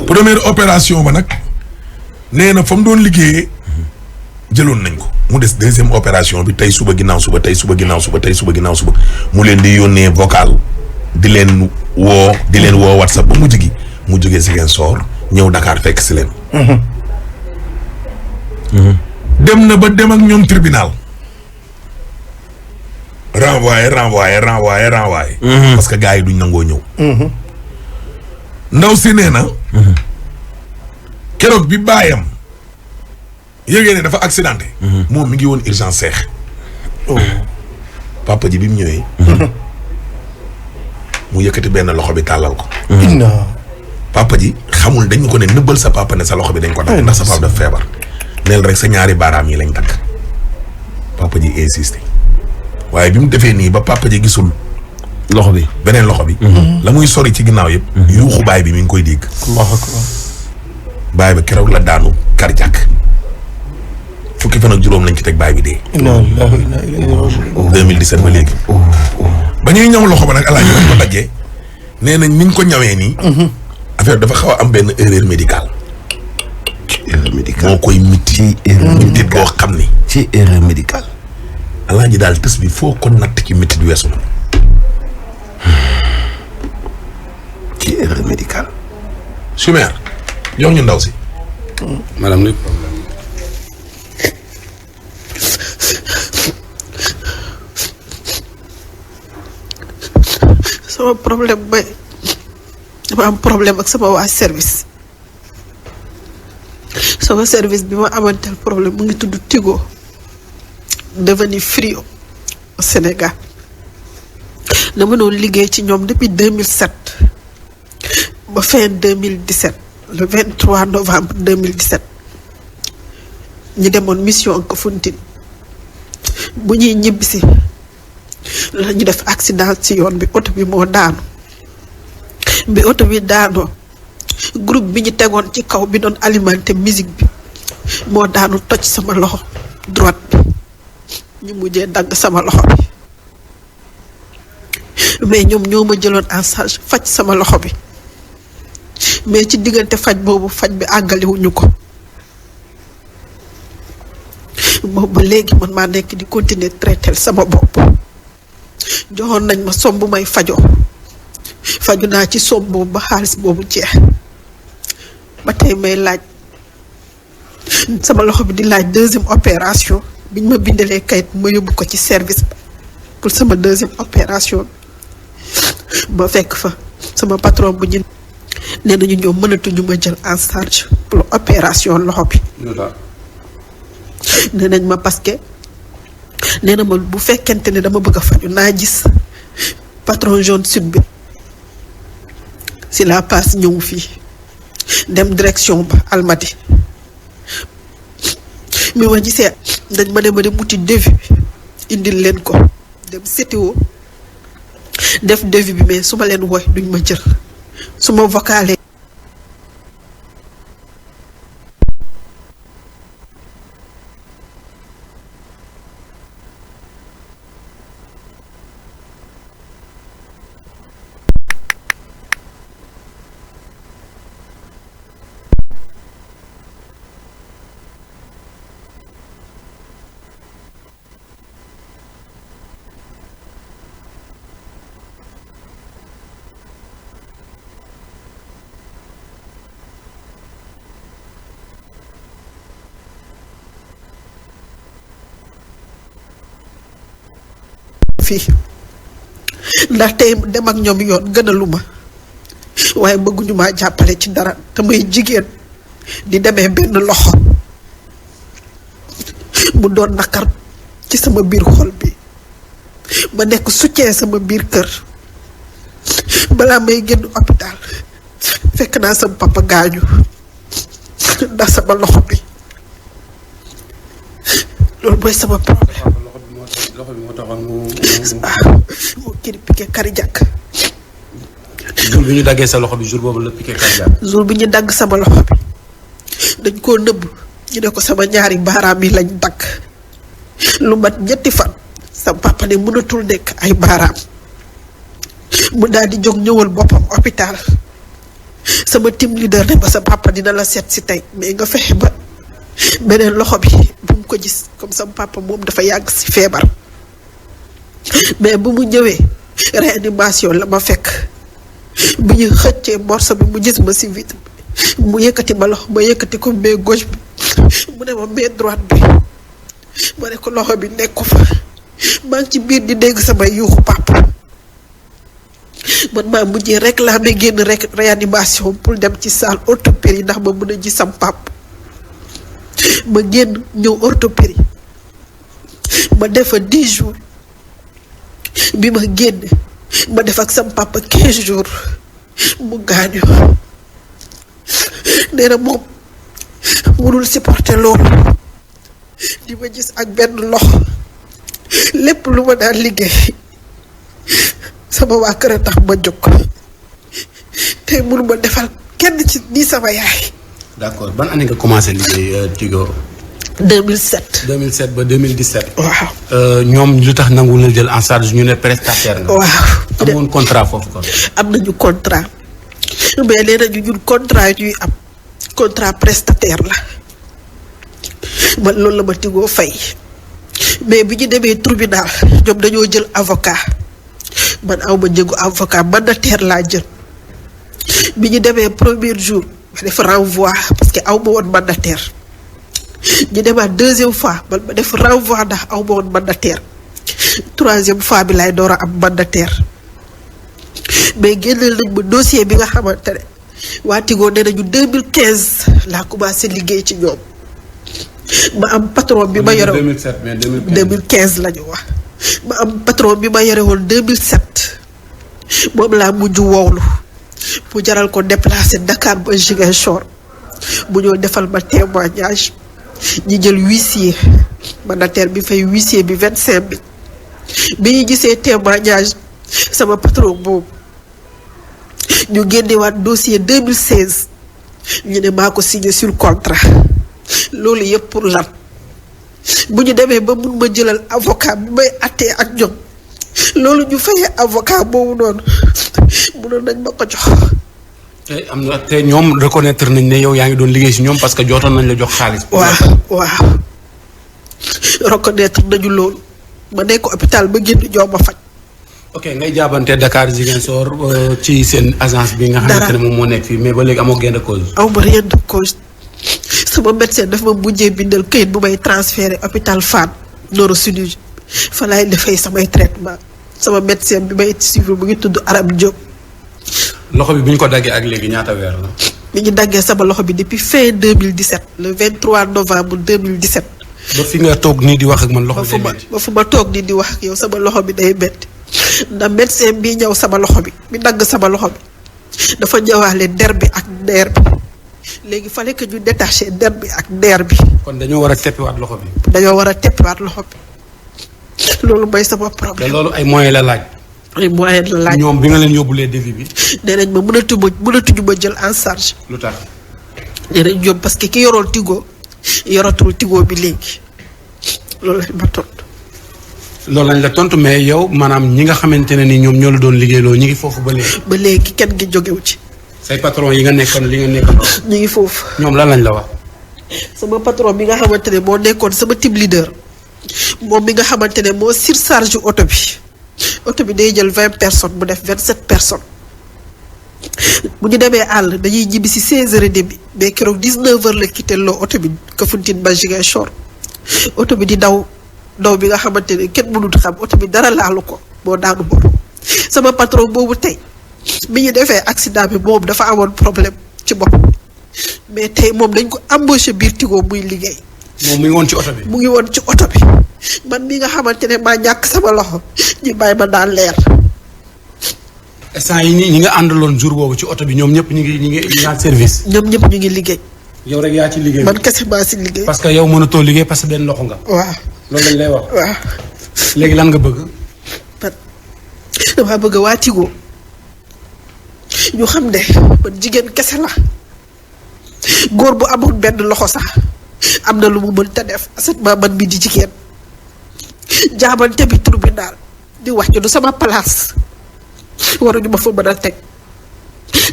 première opération ba nag nee na fa mu doon liggéeyee jëloon nañ ko mu des deuxième opération bi tey suba ginnaaw suba mu leen di yónnee vocal di leen woo WhatsApp ba mujj gi mu jógee Ziguinchor ñëw Dakar fekk si leen. dem na ba dem ak ñoom tribunal. renvoyé. parce que gars yi duñ nangoo ñëw. ndaw si nee na keroog bi baayam yëgee ne dafa accidenté. moom mi ngi woon urgence seex. papa ji bi mu ñëwee. mu yëkkati benn loxo bi tàllal ko. papa ji xamul dañ ko ne nëbbal sa papa ne sa loxo bi dañ ko dagg ndax sa papa daf feebar. neel rek sa ñaari baaraam yi lañ dagg. papa ji insisté waaye bi mu defee nii ba papa ji gisul. loxo bi beneen loxo bi. la muy sori ci ginnaaw yëpp. yuuxu baay bi mi ngi koy dégg. Allahu akbar. baay ba keroog la daanu cardiaque. fukki fan ak juróom lañ ci teg baay bi dee. 2017 ba léegi. ba ñuy ñaw loxo ba nag alaaji lañ ko dajee. nee nañ ni ñu ko ñawee nii. affaire dafa xaw a am benn erreur médicale. moo koy miti. mitit boo xam ni. ci erreur médicale. alaaji daal tës bi foo ko natt ci mitit weesu na. ci erreur médicale. Simer jox ñu ndaw si. madame luy problème. sama problème mooy dama am problème ak sama waa service bi ma amantel problème mu ngi tudd Tigo devenu Frio au Sénégal dama doon liggéey ci ñoom depuis 2007 ba fin 2017 le 23 novembre 2017 ñu demoon mission Kafountine bu ñuy ñibbisi la ñu def accident ci yoon bi oto bi moo daanu bi oto bi daanoo groupe bi ñu tegoon ci kaw bi doon alimenté musique bi moo daanu toj sama loxo droite bi ñu mujjee dagg sama loxo bi mais ñoom ñoo ma jëloon en charge faj sama loxo bi mais ci diggante faj boobu faj bi àggaliwuñu ko boobu ba léegi man maa nekk di continuer traiter sama bopp joxoon nañ ma somme bu may fajoo faju naa ci somme boobu ba xaalis boobu jeex ba tey may laaj sama loxo bi di laaj deuxième opération biñ ma bindalee kayit ma yóbbu ko ci service pour sama deuxième opération ba fekk fa sama patron bu ñu nee nañu ñoom mënatuñu ma jël en charge pour opération loxo bi. nee nañ ma parce que nee na ma bu fekkente ne dama bëgg a faju naa gis patron jaune sud bi si la passe ñëw fii dem direction ba Almadi mi ma gisee dañ ma dem wuti devis bi indil leen ko dem CTO def devis bi mais su ma leen woy duñ ma jël su ma vocalé fii ndax tey dem ak ñoom yoon gënaluma waaye bëgguñu maa jàppale ci dara te may jigéen di demee benn loxo mu doon nakar ci sama biir xol bi ma nekk soutien sama biir kër balaa may génn hôpital fekk naa sama papa gaañu ndax sama loxo bi loolu mooy sama problème. loxo bi moo taxoon mu kii piqué cardiaque. jour bi ñu daggee sa loxo bi jour boobu la piqué cardiaque. jour bi ñu dagg sama loxo bi dañ koo nëbb ñu ne ko sama ñaari baaraam yi lañ dagg lu mat ñetti fan sama papa ne mënatul nekk ay baaraam mu daal di jóg ñëwal boppam hôpital sama team leader ne ba sa papa dina la seet si tey mais nga fexe ba beneen loxo bi bu mu ko gis comme sama papa moom dafa yàgg si feebar mais bu mu ñëwee réanimation la ma fekk bi ñu xëccee morceau bi mu gis ma si vite mu yëkkati ma loxo ma yëkkati ko main gauche bi mu ne ma main droite bi ma ne ko loxo bi nekku fa maa ngi ci biir di dégg sama yuuxu papa man maa mujjee réclamer génn rek réanimation pour dem ci salle orthopédie ndax ma mën a gis sam papa ma génn ñëw orthopédie ma def fa 10 jours bi ma génn ma def ak sam papa 15 jours mu gaañu nee na moom mënul supporter loolu di ma gis ak benn loxo lépp lu ma daan liggéey sama waa kër a tax ma jóg tey mënu ma defal kenn ci nii sama yaay. d'accord ban année nga commencé liggéey Tigo. 2007. 2007 ba 2017. waaw. ñoom lu tax nangu la jël en charge ñu ne prestataire nga. waaw. amoon contrat foofu kon. am nañu contrat mais nee nañu ñun contrat yi ñuy am contrat prestataire la man loolu la ma Tigo fay mais bi ñu demee tribunal ñoom dañoo jël avocat man aw ma njëgu avocat mandataire laa jël bi ñu demee premier jour ma def renvoi parce que aw ma woon mandataire ñu demaat deuxième fois man ma def renvoi ndax aw ma woon mandataire troisième fois bi laay door a am mandataire mais génneel nañ ma dossier bi nga xamante ne waa Tigo nee nañu 2015 laa commencé liggéey ci ñoom ma am patron bi ma yore 2007 mais 2015 la ñu wax ma am patron bi ma yore woon 2007 moom laa mujj woowlu mu jaral ko déplacer Dakar ba Ziguinchor bu ñëw defal ma témoignage ñi jël huissier mandataire bi fay huissier bi 25 000 bi ñu gisee témoignage sama patron boobu ñu génnewaat dossier 2016 ñu ne maa ko signé sur contrat loolu yëpp pour lan bu ñu demee ba mun ma jëlal avocat bi may attee ak ñoom loolu ñu fayee avocat boobu noonu mënoon nañ ma ko jox. te am na te ñoom reconnaître nañ ne yow yaa ngi doon liggéey si ñoom parce que jotoon nañ la jox xaalis. waaw reconnaître nañu loolu ma nekk hôpital ba génn ñoo ma faj. ok ngay jaabante Dakar Ziguinchor ci seen agence bi nga xamante ne moom moo nekk fii mais ba léegi amoo gain de cause. aw ma rien de cause sama médecin dafa ma mujjee bindal këyit bu may transféré hôpital Fann neurochirurgie fa laay defee samay traitement sama médecin bi may suivre mu ngi tudd Arab Diop. loxo bi bu ñu ko daggee ak léegi ñaata weer la. mi ngi daggee sama loxo bi depuis fin 2017 le 23 novembre 2017. ba fi nga toog nii di wax ak man loxo bi day métti. ba fu ma toog nii di wax ak yow sama loxo bi day métti ndax médecin bi ñëw sama loxo bi dagg sama loxo bi dafa ñëwaale der bi ak neer bi léegi fallait que ñu détaché der bi ak neer bi. kon dañoo war a teppiwaat loxo bi. dañoo war a teppiwaat loxo bi loolu mooy sama te problème. loolu ay moyens la laaj. ay moyens la laaj. ñoom bi nga leen yóbbulee devis bi. nee nañ ma mënatuñu ma jël en charge. lu tax. nee nañ ñoom parce que ki yoroon Tigo yoratul Tigo bi léegi loolu lañ ma tontu. loolu lañ la tontu mais yow maanaam ñi nga xamante ne ni ñoom ñoo la doon liggéeyloo ñi ngi foofu ba léegi. ba léegi kenn gi jógewu ci. say patron yi nga nekkoon li nga nekkoon. ñu ngi foofu. ñoom lan lañ la wax. sama patron bi nga xamante ne moo nekkoon sama team leader moom mi nga xamante ne moo surcharge oto bi day jël 20 personnes mu def 27 personnes bu ñu demee àll dañuy ñibbi si 16h30 mais keroog 19h la quitté loo oto bi Kafountine ba Ziguinchor oto bi di daw bi nga xamante ne kenn mënut xam oto bi dara laalu ko moo daanu boobu sama patron boobu tey bi ñu defee accident bi moom dafa amoon problème ci bopp mais tey moom dañ ko embauché biir Tigo muy liggéey. moom mu ngi woon ci oto bi. mu ngi woon ci oto bi man mi nga xamante ne maa ñàkk sama loxo ñu bàyyi ma daan leer. instant yi ñi nga àndaloon jour boobu ci oto bi ñoom ñëpp ñu ngi en service. ñoom ñëpp ñu ngi liggéey. yow rek yaa ci liggéey. man kese maa si liggéey. parce que yow mënatoo liggéey parce que benn loxo nga. waaw loolu lañ lay wax. waaw. léegi lan nga bëgg. man damaa bëgg waa Tigo ñu xam ne man jigéen kese la góor bu amul benn loxo sax am na lu mu mën te def asainement man mi di jigéen jaabante bi tribunal di wax ñu du sama place waruñu ma fa mën a teg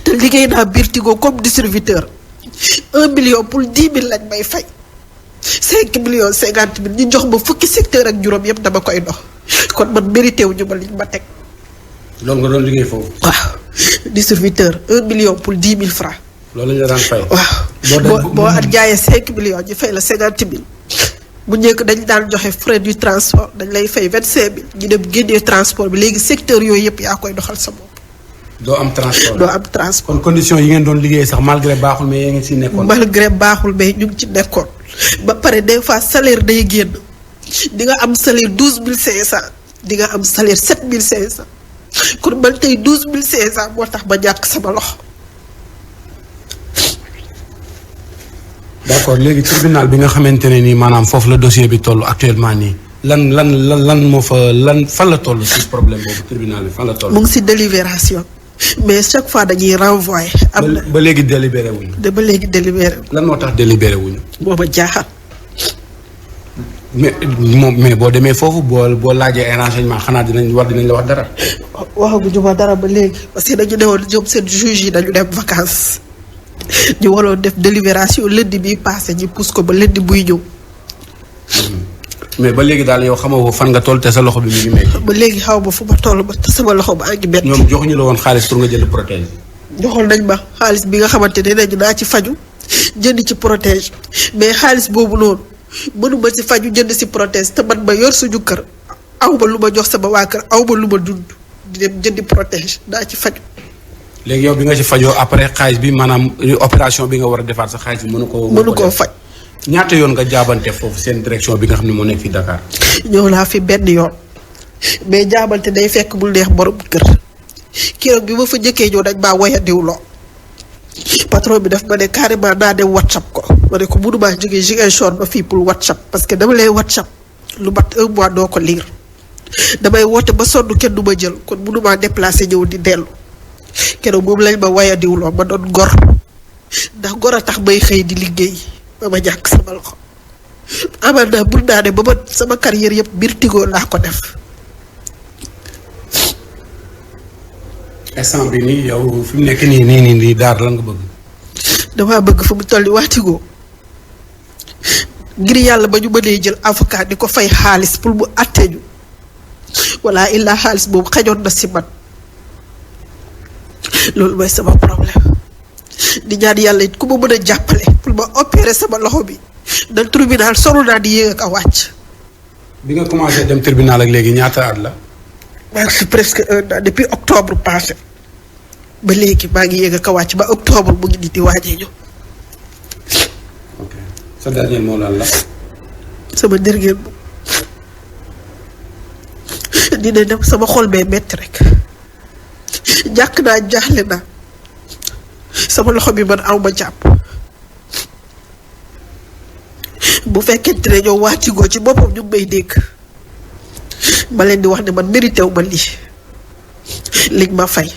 te liggéey naa biir Tigo comme distributeur 1 million pour 10 000 lañ may fay 5 millions 50 000 ñu jox ma fukki secteur ak juróom yëpp dama koy dox kon man mérité wu ñu ma liñ ma teg. loolu nga doon liggéey foofu. waaw distributeur 1 million pour 10 000 francs. loolu lañ la daan fay. waaw boo at jaayee 5 millions ñu fay la 50 000 bu njëkk dañ daan joxe frais du transport dañ lay fay 25 000 ñu dem génnee transport bi léegi secteur yooyu yëpp yaa koy doxal sa bopp. doo am transport. doo am transport. kon condition yi ngeen doon liggéey sax malgré baaxul mais yéen ngi ci nekkoon. malgré baaxul mais ñu ngi ci nekkoon ba pare des fois salaire day génn di nga am salaire 12500 di nga am salaire 7500 kon man tey 12500 moo tax ba ñàkk sama loxo. d'accord léegi tribunal bi nga xamante ne nii maanaam foofu la dossier bi toll actuellement nii lan moo fa fan la toll ci problème boobu tribunal bi fan la toll. mu ngi ci délibération mais chaque fois dañuy renvoyer. am na ba léegi délibéré wuñu. ba léegi délibéré wuñu. lan moo tax délibéré wuñu. booba jaaxal. mais boo demee foofu boo laajee ay renseignement xanaa dinañ la wax dara. waxaguñu ma dara ba léegi parce que dañu newoon ñoom seen juge yi dañu dem vacances ñu waroon def délibération lundi bi passé ñu pousse ko ba lundi buy ñëw. mais ba léegi daal yow xamoo fan nga toll te sa loxo bi mu ngi métti. ba léegi xaw ma fu ma toll ba te sama loxo ba ngi métti. ñoom joxuñu la woon xaalis pour nga jënd protège. joxoon nañ ma xaalis bi nga xamante ne nañu naa ci faju jënd ci protège mais xaalis boobu noonu mënuma ci faju jënd ci protège te man ma yor suñu kër aw ma lu ma jox sama waa kër aw ma lu ma dund di dem jëndi protège daa ci faju. léegi yow bi nga ci fajoo après xaalis bi maanaam opération bi nga war a defaat sa xaalis bi mënu koo faj. ñaata yoon nga jaabante foofu seen direction bi nga xam ne moo nekk fii Dakar. ñëw naa fi benn yoon mais jaabante day fekk bul neex borom kër keroog bi ma fa njëkkee ñëw dañ maa woya diwloo patron bi daf ma ne carrément naa dem WhatsApp ko ma ne ko mënumaa jógee Ziguinchor ba fii pour WhatsApp parce que dama lay WhatsApp lu mat 1 mois doo ko lire damay woote ba sonn kenn du ma jël kon mënumaa déplacé ñëw di dellu keroog moom lañ ma woya diwloo ma doon gor ndax gor a tax may xëy di liggéey ba ma ñàkk sama loxo amal naa mun naa ne ba ma sama carrière yëpp biir Tigo laa ko def. instant bi nii yow fi mu nekk nii daar lan nga bëgg. damaa bëgg fu mu toll nii waa Tigo ngir yàlla ba ñu mënee jël avocat di ko fay xaalis pour mu àttee ñu walla illaa xaalis boobu xajoon na si man loolu mooy sama problème di ñaan yàlla it ku ma mën a jàppale pour ma opérer sama loxo bi da tribunal solo naa di yéeg ak a wàcc. bi nga commencé dem tribunal ak léegi ñaata at la. maa ngi fi presque 1 an depuis octobre passé ba léegi maa ngi yéeg ak a wàcc ba octobre mu ngi nii di waajee ñëw. ok sa dernier mot lan la. sama dernier mot dina dem sama xol bee metti rek jàkk naa jaaxle naa sama loxo bi man aw ma jàpp bu fekkente ne ñoo waa Tigo ci boppam ñu may dégg ma leen di wax ne man mérité wu ma lii liñ ma fay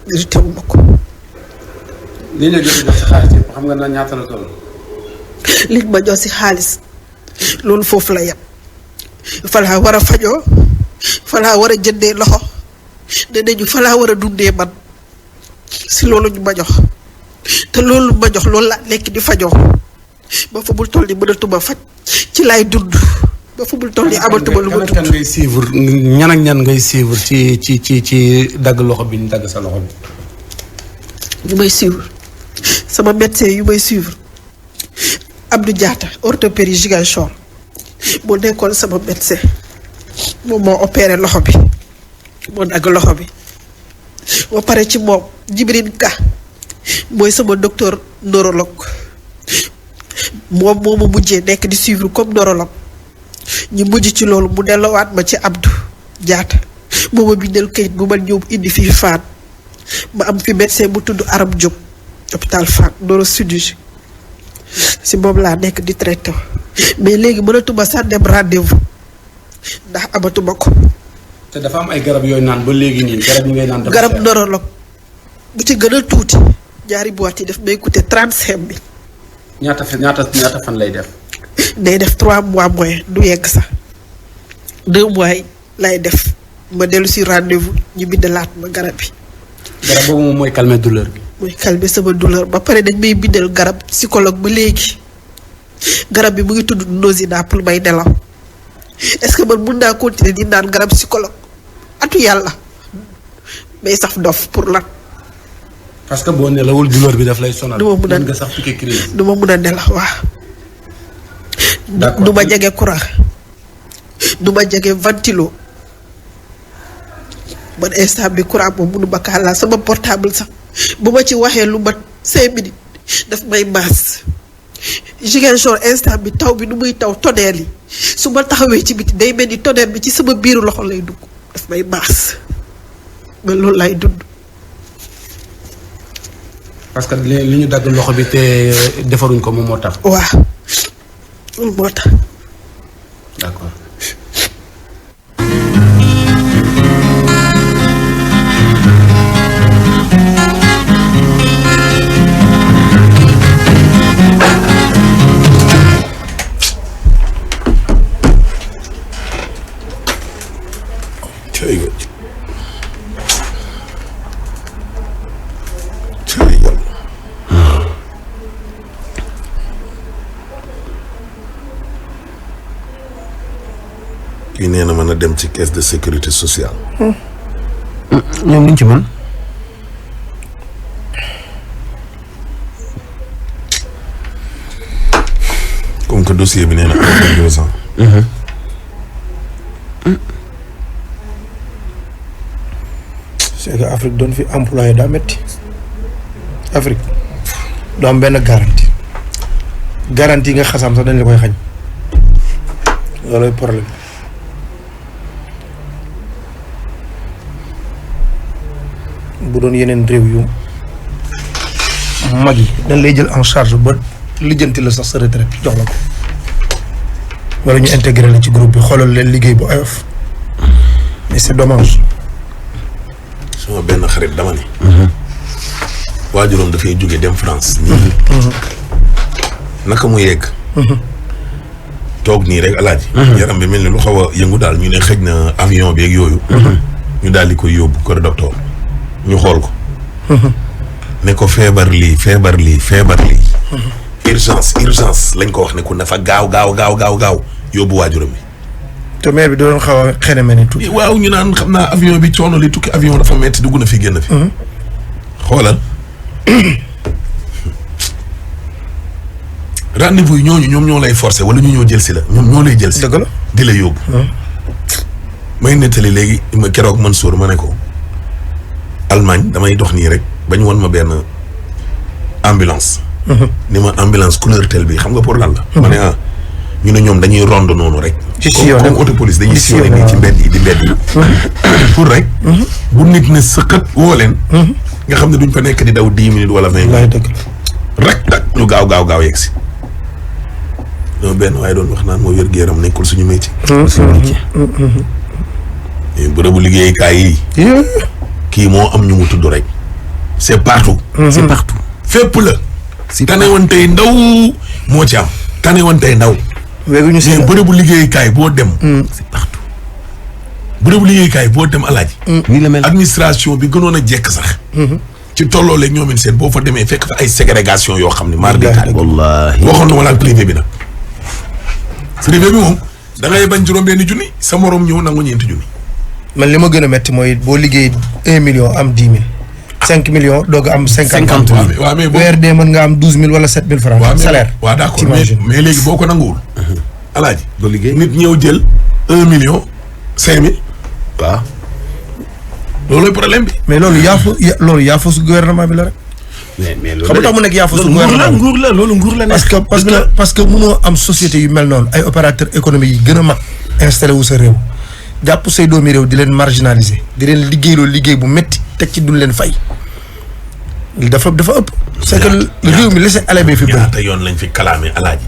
mérité wu ma ko. lii la jot jox si xaalis yëpp xam nga na ñaata la toll. liñ ma jox si xaalis loolu foofu la yem fa laa war a fajoo fa laa war a jëndee loxo ne nañu fa laa war a dundee man si loolu ñu ma jox te loolu ma jox loolu laa nekk di fajoo ba fa bul toll ni mënatuma faj ci laay dund ba fa bul toll ni amatuma lu ma dund. kan ngay suivre ñan ak ñan ngay suivre ci dagg loxo bi ñu dagg sa loxo bi. ñu may suivre sama médecin yu may suivre Abdou Diatta orthopédie Ziguinchor moo nekkoon sama médecin moom moo opéré loxo bi moo dagg loxo bi ba pare ci moom Djibril Ka mooy sama docteur neurologue moom moo ma mujjee nekk di suivre comme neurologue ñu mujj ci loolu mu delloowaat ma ci Abdou Diatta moo ma bindal kayit bu ma ñëw indi fii Fann ma am fi médecin bu tudd Aram Diop hôpital Fann neurochirurgie si moom laa nekk di traité mais léegi mënatuma sax dem rendez-vous ndax amatuma ko. te dafa am ay garab yooyu naan ba léegi nii garab yi ngay naan. garab neurologue bu ci gën a tuuti ñaari boîte yi daf may coûter 35 000. ñaata fan lay def. day def 3 mois moins du yegg sax 2 mois yi lay def ma dellu si rendez-vous ñu bindalaat ma garab bi. garab boobu moom mooy calmer douleur bi. mooy calmer sama douleur ba pare dañ may bindal garab psychologue ba léegi garab bi mu ngi tudd Nosina pour may nelaw est-ce que man mun naa continuer di naan garab psychologue atu yàlla may sax dof pour lan. parce que boo nelawul douleur bi daf lay sonal. du ma mun a nga sax piqué crise. du ma mun a nelaw waaw. d'accord du ma jege courant du ma jege ventilo man instant bi courant moom mënu ma kaa laal sama portable sax bu ma ci waxee lu mat 5 minutes daf may maas Ziguinchor instant bi taw bi nu muy taw tonnerre yi su ma taxawee ci biti day mel ni tonnerre bi ci sama biiru loxo lay dugg daf may maas man loolu lay dund. parce que li ñu dagg loxo bi te defaruñ ko moom moo tax. waaw loolu moo tax. d'accord. kii nee na mën a dem ci caisse de sécurité sociale. ñoom luñ ci mën. comme que dossier bi nee na am 2 ans. c'est que Afrique doon fi employé daa métti Afrique doo am benn garantie nga xasam sax dañ la koy xañ loolooy problème bu doon yeneen réew yu mag yi dañ lay jël en charge ba lijjanti la sax sa retraite jox la ko wala ñu intégré la ci groupe bi xoolal leen liggéey bu oyof mais c'est dommage. sama benn xarit dama ni. waajuram dafay jóge dem France. naka mu yegg. toog nii rek alaaji. yaram bi mel ni lu xaw a yëngu daal ñu ne xëj na avion bi ak yooyu. ñu daal di koy yóbbu kër docteur ñu xool ko. ne ko feebar lii. urgence lañ ko wax ne ku dafa gaaw yóbbu waajuram bi. te maire bi doon xaw a xeneme ni tuuti. waaw ñu naan xam naa avion bi coono li tukki avion dafa metti dugg na fi génn fi. xoolal rendez-vous yi ñoom ñoo lay forcer wala ñu ñoo jël si la ñoom ñoo lay jël si. dëgg la di la yóbbu. may nettali léegi ma keroog Mansour ma ne ko Allemagne damay dox nii rek ba ñu won ma benn ambulance. ni ma ambulance couleur tel bi xam nga pour lan la. ma ne ñu ne ñoom dañuy rond noonu rek. comme auto police dañuy sillonné nii ci mbedd yi di mbedd yi. pour rek. bu nit ne sëqat woo leen. nga xam ne duñ fa nekk di daw 10 minutes wala 20 minutes. rek nag ñu gaaw yegg si. non benn waaye doon wax naan moo wér gu yaram nekkul suñu métier. suñu métier. bërëbu liggéeykaay yi. kii moo am ñu mu tudd rek. c'est partout. c'est partout. fépp la. si tanewantey ndaw moo ci am. tanewantey ndaw. wéeguñu si bërëbu liggéeykaay boo dem. c'est partout. bërëbu liggéeykaay boo dem alaaji. nii la mel administration bi gënoon a jekk sax. ci tolloo léegi ñoom seen boo fa demee fekk fa ay ségrégation yoo xam ne. maar de taal wallaahi waxoon na ma laal privé bi nag. privé bi moom da ngay bañ juróom-benni junni sa morom ñëw nangu ñeenti junni. man li ma gën a metti mooy boo liggéey 1 million am 10 000 5 millions doog a am 50 000. waaw mais weer dee mën nga am 12 000 wala 7 000 francs. salaire waaw d'accord mais léegi boo ko nanguwul. alaaji doo liggéey nit ñëw jël 1 million 5 000. waaw. loolooy problème bi. mais loolu yaafu su gouvernement bi la rek. mais loolu xam nga tax mu nekk yaafu su gouvernement bi nguur la loolu nguur la nekk. parce que mënoo am société yu mel noonu ay opérateurs économiques yi gën a mag installé wu sa réew jàpp say doomi réew di leen marginaliser di leen liggéeyloo liggéey bu métti teg ci duñ leen fay dafa ëpp. c'est que réew mi laisser aller bi fi bëri. ñaata yoon lañ fi kalaame alaaji.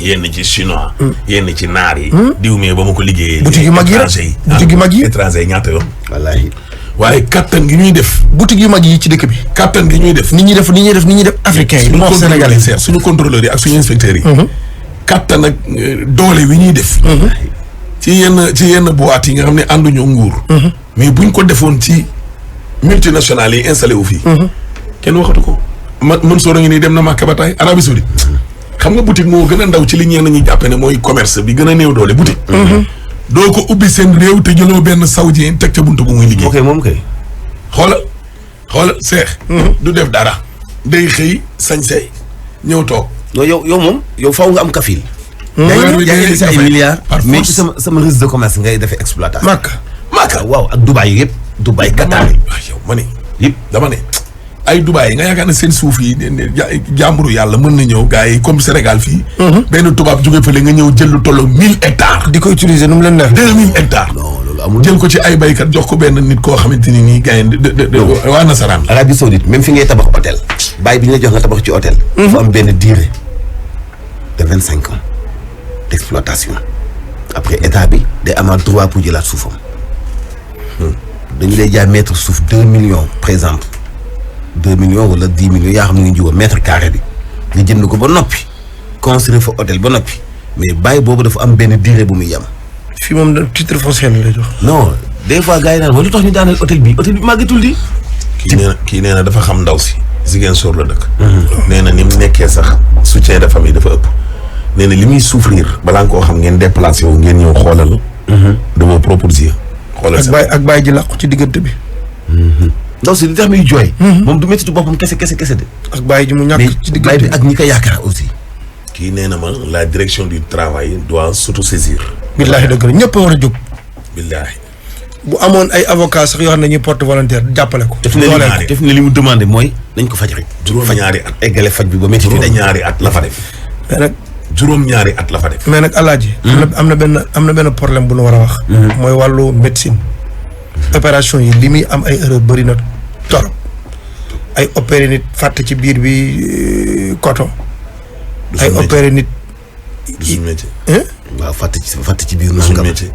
yenn ci chinois. yenn ci naar yi. diw mee ba ma ko liggéeyee. boutique yu mag yi rek boutique yu mag yi. étranger yi ñaata yoon. wallaahi. waaye kattan gi ñuy def. boutique yu mag yi ci dëkk bi. kattan gi ñuy def. nit ñi def africain yi. du ma wax sénégalais yi suñu contrôleurs yi ak suñu inspecteurs yi. kattan ak doole wi ñuy def. ci yenn boîte yi nga xam ne ànduñu nguur. mais buñ ko defoon ci multinationales yi installé wu fii. kenn waxatu ko. man soo ngi nii dem na Makka ba tey Arabie Saoudite. xam nga boutique moo gën a ndaw ci li ñeen ñi jàppe ne mooy commerce bi gën a néew doole boutique. doo ko ubbi seen réew te jëloo benn saoudien teg ca buntu bu muy liggéey. ok moom kay. xoolal seex. du def dara. day xëy sañsey ñëw toog. non yow moom yow faw nga am kafil. weer wi yaa ngi gis ay milliards. par mais force. ci sama registre de commerce ngay defee exploitation. Makka waaw ak Dubaï yi yëpp. Dubaï Qatar yi waaw yow ma ne. yëpp. dama ne ay Dubaï yi nga yaakaar ne seen suuf yi jàmburu yàlla mën na ñëw gars yi comme Sénégal fii. benn tubaab jóge fële nga ñëw jël lu toll 1000 hectares. di ko utiliser nu mu leen neex. 2000 hectares. non loolu amul. jël ko ci ay baykat jox ko benn nit koo xamante ni nii gars yi waa nasaraan la. Arabie Saoudite même fi ngay tabax hôtel. bàyyi bi ñu la jox nga tabax ci hôtel. fu am benn durée de 25 ans d'exploitation. après état bi day amaat droit pour jëlaat suufam. dañu lay jaay mètre suuf 2 millions par exemple 2 millions wala 10 millions yaa xam ne nga jiwoo mètre carré bi nga jënd ko ba noppi construire fa hôtel ba noppi mais bàyyi boobu dafa am benn durée bu muy yem. fii moom titre foncier la lay jox. non des fois gars yi naan wala lu tax ñu daaneel hôtel bi màggatul di. kii nee na dafa xam ndaw si. Ziguinchor la dëkk. nee na ni mu nekkee sax soutien de famille dafa ëpp. nee na li muy souffrir balaa nga koo xam ngeen déplacé wu ngeen ñëw xoolal. de vos propres yeux. xoolal ak bàyyi ji làqu ci diggante bi. ndaw si li tax muy jooy. moom du métti boppam kese de. ak bàyyi ji mu ñàkk ci diggante bi ak ñi ko yaakaar aussi. kii nee na ma la direction du travail doit s'autosaisir. billaahi dëgg la ñëpp a war a jóg. billaahi. bu amoon ay avocat sax yoo xam ne ñuy porte volontaire jàppale ko. def na li mu demandé mooy nañ ko faj rek. juróom-ñaari at eggale faj bi ba métti fi dañ. juróom-ñaari at la fa def. mais nag juróom-ñaari at la fa def. mais nag alaaji. am na benn problème bu nu war a wax. mooy wàllu médecine. opération yi li muy am ay erreur bëri na torop. ay opéré nit fàtte ci biir bi coton. ay opéré nit. du suñu métier. waaw fàtte ci biir. du suñu métier.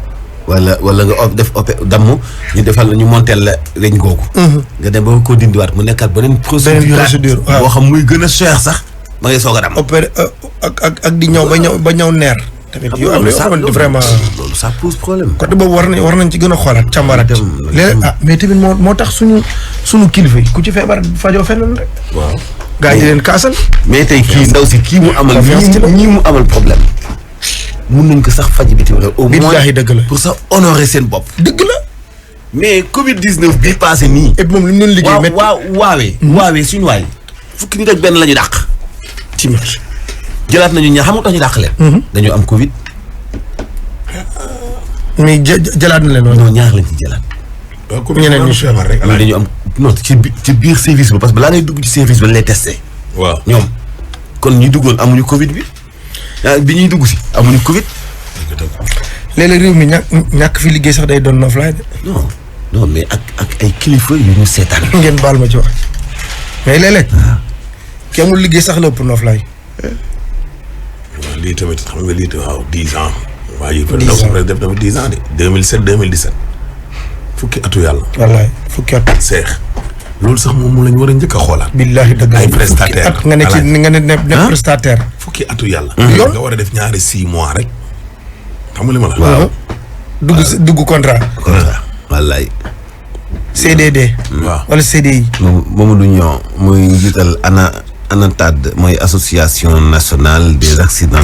wala nga def damm ñu defal la ñu monteel la reñ googu. nga dem ba ko dindiwaat mu nekkaat beneen procédure waaw boo xam muy gën a cher sax ba ngay soog a damm. opéré ak di ñëw ba ñëw neer. tamit yu am yoo xamante vraiment loolu ça pose problème. côté boobu war nañ ci gën a xoolaat càmbaraat. léeg mais tamit moo tax suñu kilifa yi ku ci feebar fajoo fenn rek. waaw. gaa yi di leen kaasal. mais tey ndaw si kii mu amal. ñii mu amal problème. mun nañ ko sax faj bitim réew. au moins billaahi dëgg la. pour sax honorer seen bopp. dëgg la. mais Covid 19 bii passé nii. et moom li mu doon liggéey métti. waawee suñu waay. fukki nit ak benn la ñu dàq. ci marché. jëlaat nañu ñaar xam nga tax ñu dàq leen. dañoo am Covid. mais jëlaat na leen woon. non ñaar lañ ci jëlaat. ñeneen ñi feebar rek. ñun dañu am non ci biir service bi parce que balaa ngay dugg ci service bi dañ lay testé. waaw ñoom kon ñi duggoon amuñu Covid bi. bi ñuy dugg si amuñu Covid. léeg-léeg réew mi ñàkk fi liggéey sax day doon noflaay de. non mais ak ay kilifa yu ñu seetaan. ngeen baal ma ci wax mais léeg-léeg. ki amul liggéey sax la ëpp noflaay. waaw lii tamit xam nga lii waaw 10 ans. waaw yi ndaw si presque def na 10 ans de 2007 2017 fukki atu yàlla. wallaay fukki at. seex loolu sax moom lañ war a njëkk a xoolaat. billaahi dëgg ay prestataire at nga ne ci nga ne prestataire. fukki atu yàlla. yoon nga war a def ñaari 6 mois rek. xam nga li ma la. waaw dugg contrat. wallaay. CDD. waaw wala CDI. Mamadou Niang muy njiital ANATAD mooy association nationale des accidents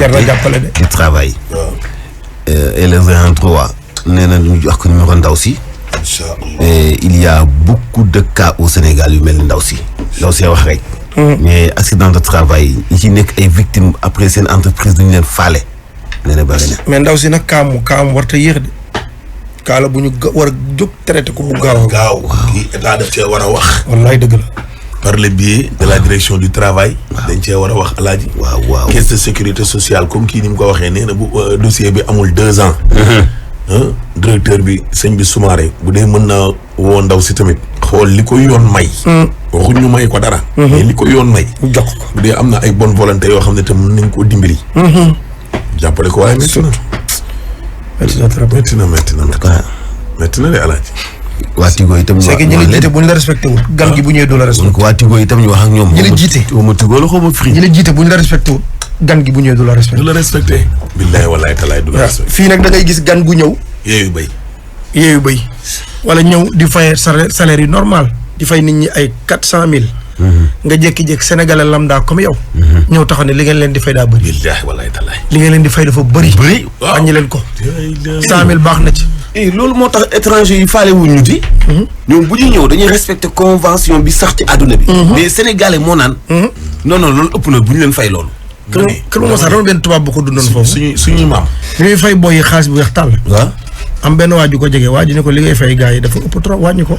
du travail. waaw. et les ayants droit nee na ñu jox ko numéro ndaw si. incha allah. il y a beaucoup de cas au Sénégal yu mel ni ndaw si wax rek. mais accident de travail yi ci nekk ay victimes après seen entreprise duñu leen faale. nee na bëri na. mais ndaw si nag kaam warta yéex de. kaala bu ñu war a jóg traité ko bu gaaw. kii état daf cee war a wax. wallaay dëgg la. par le biais de la direction du travail. dañ cee war a wax alaaji. waaw caisse de sécurité sociale comme kii ni mu ko waxee nee na bu dossier bi amul 2 ans. directeur bi sëñ bi Soumaré bu dee mën na woo ndaw si tamit xool li ko yoon may. waxuñ ñu may ko dara. mais li ko yoon may. jox ko bu dee am na ay bonne volonté yoo xam ne tam mën nañ koo dimbali. jàppale ko waaye métti na. métti na de alaaji. waa Tigo itam. c'est que ñi la jiite bu ñu la respecté wul. gan gi bu ñëwee du la respecté. waa Tigo itam ñu wax ak ñoom. ñi la jiite xaw ma Tigo la xaw ma Free. ñi la jiite bu ñu la respecté wul. gan gi bu ñëwee du la respecté. du la respecté. billaay wallaay talaay du la respecté. fii nag da ngay gis gan gu ñëw. yeeyu béy. wala ñëw di fay salaire yi normal. di fay nit ñi ay 400,000. nga jékki-jékki sénégalais lambda comme yow. ñëw taxaw ne li ngeen leen di fay daa bëri. billaay wallaay talaay. li ngeen leen di fay dafa bëri. waaw wàññi leen ko. 100,000 baax na ci. loolu moo tax étranger yi faale wuñ ñu di. ñoom bu ñu ñëw dañuy respecter convention bi sax ci àdduna bi. mais sénégalais moo naan. non loolu ëpp na bu ñu leen fay loolu. kër Moussa sax dama benn tubaab bu ko dundoon foofu. suñuy maam. ñuy fay booy yi xaalis bu weex tàll. waaw. am benn waaju ko jege waaju ne ko li ngay fay gars yi dafa ëpp trop wàññi ko.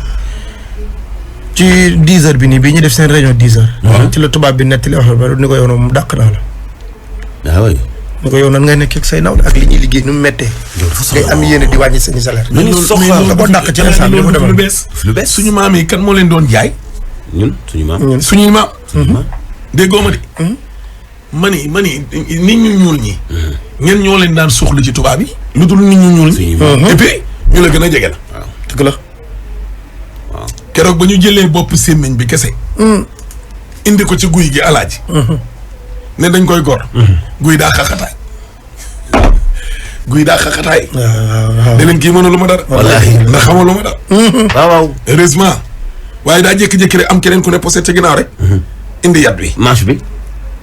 ci 10 heures bi nii bii ñu def seen réunion 10 heures. ci la tubaab bi nettali wax ba ni ko yow moom dàq naa la. waaw waay. ni ko yow nan ngay nekk ak say nawle ak li ñuy liggéey nu mu méttee. ngay am yéene di wàññi seen salaire. mais ñun soxla la ko dàq ci instant bi mu demoon. lu bees suñu maam yi kan moo leen doon jaay. ñun suñu maam. suñuy maam. déggoo ma de. mani nit ñu ñuul ñi. ñen ñoo leen daan suuxlu ci tubaab yi. lu dul nit ñu ñuul ñi. et puis ñu la gën a jege la. waaw dëgg la. keroog ba ñu jëlee bopp sémmiñ bi kese. indi ko ci guy gi alaaji. ne dañ koy gor. guy daa xaxataay. waaw. deneen kii mënu lu ma dara. wallaahi ndax xamal lu ma dara. waaw. heureusement waaye daa jékki-jékki rek am keneen ku ne posé ca ginnaaw rek. indi yat bi. manche bi.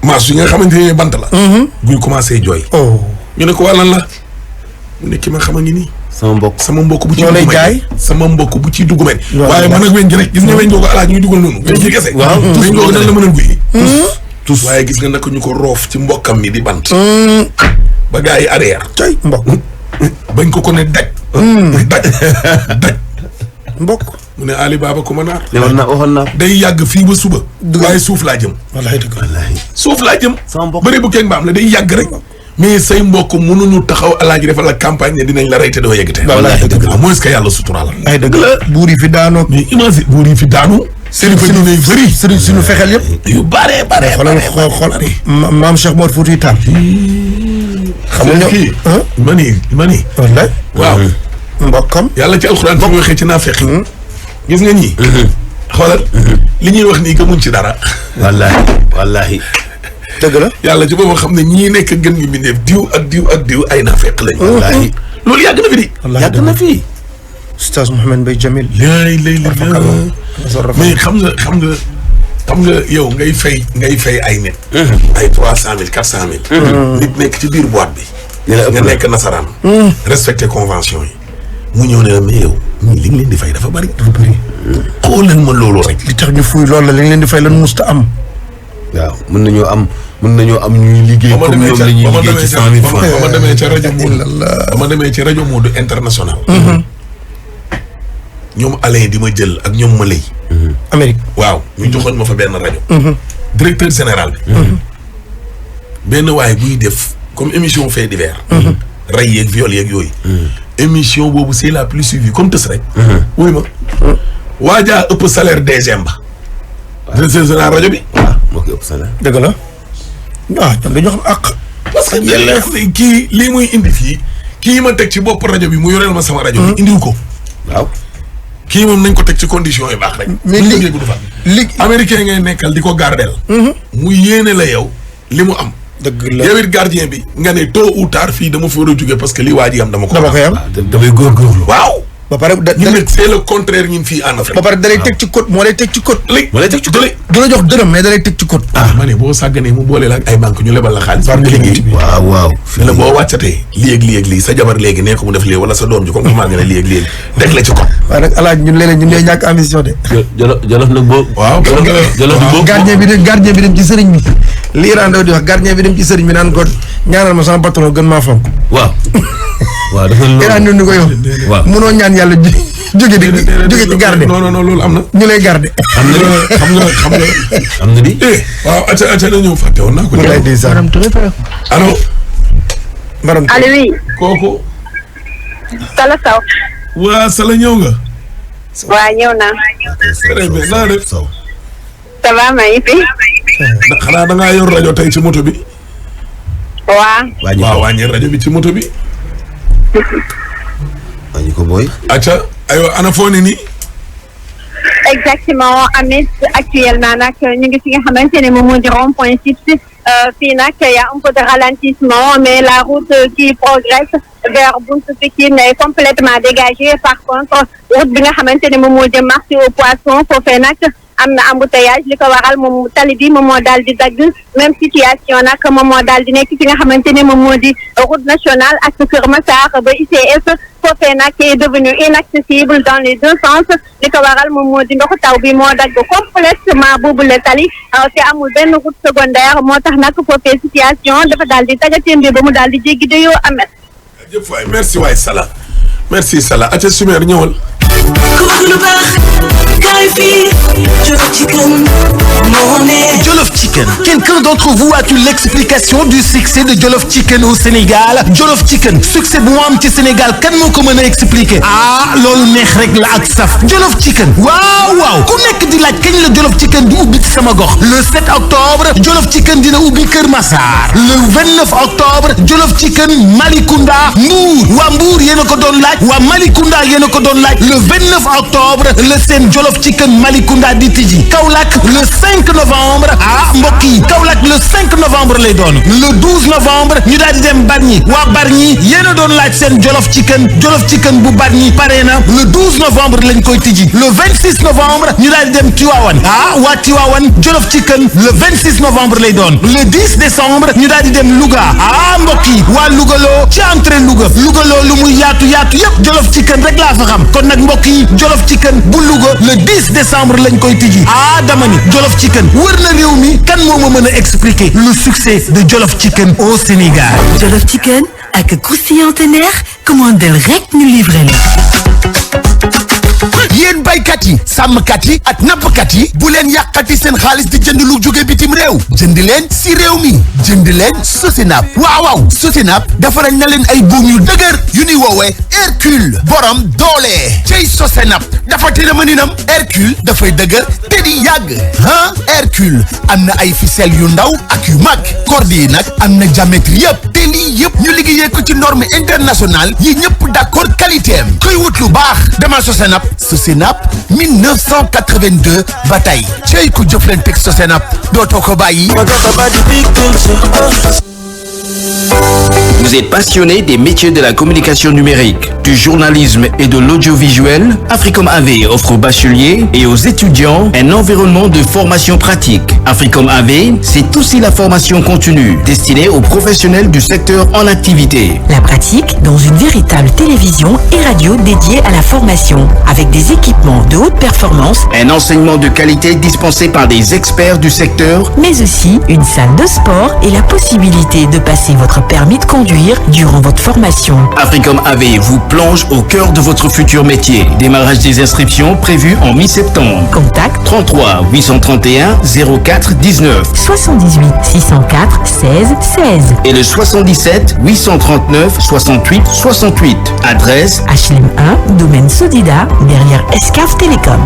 manche yi nga xamante ne bant la. guy commencé jooy. ñu ne ko wàllan la. mu ne ki ma xam a ngi nii. sama mbokk bu ci dugg may sama mbokk bu ci dugg may. waaye man ak weñ gi rek gis nga weñ googu alaaj ñuy dugal noonu. weñ gi kese. waaw weñ googu nan la mën a guy. tous waaye gis nga naka ñu ko roof ci mbokkam mi di bant. ba gars yi arrière. cay mbokk. bañ ko ne daj. daj mbokk. mu ne Ali Baba ku ma naar. ne waxoon naa. day yàgg fii ba suba. waaye suuf laa jëm. wallaahi dëgg wallaahi. suuf laa jëm. sama mbokk bëri bu keeg mbaam la day yàgg rek. mais say mbokk mënuñu taxaw alaaji defal la campagne ne dinañ la rey te doo yegg te. wallaahi dëgg la à moins que yàlla suturaal la. ay dëgg la buur yi fi daanoo. mais imagine buur yi fi daanu. sëriñ fa dina yu bëri. sëriñ suñu fexeel yëpp. yu bare bare. xoolal maam Cheikh Mor Fouti Tall. xam nga kii ma ni. wallaay. waaw. mbokkam. yàlla ci alxuraan fi mu waxee ci naafeq yi. gis nga ñii. xoolal. li ñuy wax nii gëmuñ ci dara. wallaahi. dëgg la. yàlla ci boobu xam ne ñii nekk gën gi mbindeef diw ak diw ak diw ay naafeq lañ. wallaahi. loolu yàgg na fi di. yàgg na fi. Oustaz Mouhamed Mbaye Jamil. lay mais xam nga yow ngay fay ay nit. ay 300,000 400,000. nit nekk ci biir boîte bi. nga nekk nasaraan. respecté convention yi. mu ñëw ne la mais yow li nga leen di fay dafa bari. xoolal ma loolu rek. li tax ñu fuy loolu la li nga leen di fay lan musta am. waaw mën nañoo am ñuy liggéey comme ñoom la ñuy liggéey ci 100,000 francs. ba ma demee ca rajo Moodu ba ma demee ci rajo Moodu international. ñoom Alain di ma jël ak ñoom ma lay. Amérique. waaw ñu joxoñ ma fa benn rajo. directeur général bi. benn waay buy def comme émission fait divers. rey yeeg viol yeeg yooyu. émission boobu c'est la plus suivie comme tës rek. wuy ma. waajaa ëpp salaire DGM ba. directeur général rajo bi. waaw moo ko ëpp salaire. dëgg la. ah ñoom dañoo xam àq. parce que yàlla kii lii muy indi fii kii ma teg ci bopp rajo bi mu yoreel ma sama rajo bi. indiw ko. waaw. kii moom nañ ko teg ci condition yu baax rek. mais li américain ngay nekkal di ko gardeel. mu yéene la yow li mu am. dëgg la yow it gardien bi nga ne tôt ou tard fii dama fi war a jóge parce que li waa ji am dama koy am. damay góorgóorlu. waaw. ba pare ñun nag c'est le contraire ñun fii en Afrique. ba pare da lay teg ci code moo lay teg ci code. moo lay teg ci code. du la jox dërëm mais da lay teg ci code. ma ne boo sàgganee mu boole la ak ay banque ñu lebal la xaalis. par liggéey waaw. ne la boo wàccatee lii ak lii sa jabar léegi nee ko mu def lii wala sa doom ji comme que maa ngi ne lii ak lii teg la ci code. waaye nag alaaj ñun léeg-léeg ñun ñooy ñàkk ambition de. jolof nag boo. waaw jolof bi boo. gardien bi dem ci sëriñ bi. li Iran daw di wax gardien bi dem ci sëriñ bi naan ko ñaanal ma sama patron gën maa fonk. waaw dafa loolu. Iran ñun ñu ko yow. waaw mënoo ñaan yàlla jóge ci garde. non loolu am na. ñu lay garde. am na di am na di. waaw acca na ñëw fàtte woon naa ko. allo. Maram allo oui. kooku. Sala Sow. waa Sala ñëw nga. waa ñëw naa. très bien naa def. ça va maa ngi fi. xanaa da ngaa yor rajo tey ci moto bi. waa. waaw wàññi rajo bi ci moto bi. wàññi ko booy. acca aywa ana foo ne nii. exactement Amit actuellement nag ñu ngi fi nga xamante ne moom moo di rond point six fii nag y a un peu de ralentissement mais la route qui progresse vers Buntu Pikine est complètement dégagée par contre route bi nga xamante ne moom moo jëm marché aux poissons foofee nag am na embouteillage li ko waral moom tali bi moom moo daal di dagg même situation nag moom moo daal di nekk fi nga xamante ne moom moo di route nationale ak Kër Massar ba ICS foofee nag est devenu inaccessible dans les deux sens li ko waral moom moo di ndoxu taw bi moo dagg complètement boobu la tali te amul benn route secondaire moo tax nag foofee situation dafa daal di tagatémbe ba mu daal di jéggi de yoo amet jëf waay merci waay Sala merci Sala aca sumeer ñëwal. Jollof Chicken. Quelqu'un d'entre vous a-t-il l'explication du succès de Jollof Chicken au Sénégal? Jollof Chicken succès bu mu am ci Sénégal kan moo ko mën a expliquer loolu neex rek la ak saf Jollof Chicken waaw ku nekk di laaj kañ la Jollof Chicken di ubbi ci sama gox le 7 octobre Jollof Chicken dina ubbi Kër Massar le 29 octobre Jollof Chicken Malicounda Mbour waa Mbour yéen a ko doon laaj waa Malicounda yéen a ko doon laaj le 29 octobre le seen Jollof Chicken Malicounda di tijji Kaolack le 5 novembre mbokk yi Kaolack le 5 novembre lay doon le 12 novembre ñu daal di dem Bargny waa Bargny yéen a doon laaj seen Jollof Chicken bu Bargny pare na le 12 novembre lañ koy tijji le 26 novembre ñu daal di dem Tivaouane waa Tivaouane Jollof Chicken le 26 novembre lay doon le 10 décembre ñu daal di dem Louga mbokk yi waa Louga loo ci entrée Louga loo lu muy yaatu yëpp Jollof Chicken rek laa fa xam kon nag mbokk yi Jollof Chicken bu Louga le 10 décembre lañ koy tijji dama ni Jollof Chicken wër na réew mi kan moo ma mën a expliquer le succès de Jollof Chicken au Sénégal. Jollof Chicken ak croustillant teneer commandel rek ñu livré la. sàmmkat yi ak nappkat yi bu leen yàqati seen xaalis di jënd lu jóge bitim réew jënd leen si réew mi jënd leen Sosenap waaw Sosenap defarañ na leen ay buum yu dëgër yu ni woowee Hercule borom doole cey Sosenap dafa tëra mëninam Hercule dafay dëgër te di yàgg Hercule am na ay ficelle yu ndaw ak yu mag corde yi nag am na diamètre yëpp te lii yëpp ñu liggéeyee ko ci norme internationale yi ñëpp d'accord qualité am koy wut lu baax dama Sosenap 1982 ba tey cey ku jëflanteeg Sosenap dootoo ko bàyyi. Vous êtes passionné des métiers de la communication numérique, du journalisme et de l'audiovisuel? Africom AV offre aux bacheliers et aux étudiants un environnement de formation pratique. Africom AV, c'est aussi la formation continue destinée aux professionnels du secteur en activité. La pratique dans une véritable télévision et radio dédiée à la formation, avec des équipements de haute performance, Un enseignement de qualité dispensé par des experts du secteur, mais aussi une salle de sport et la possibilité de passer votre permis de conduire durant votre formation. Africom AV vous plonge au cœur de votre futur métier. Démarrage des inscriptions prévu en mi-septembre. Contact 33 831 04 19 78 604 16 16. et le 77 839 68 68. Adresse HLM 1, domaine Sodida, derrière Escaf Télécom.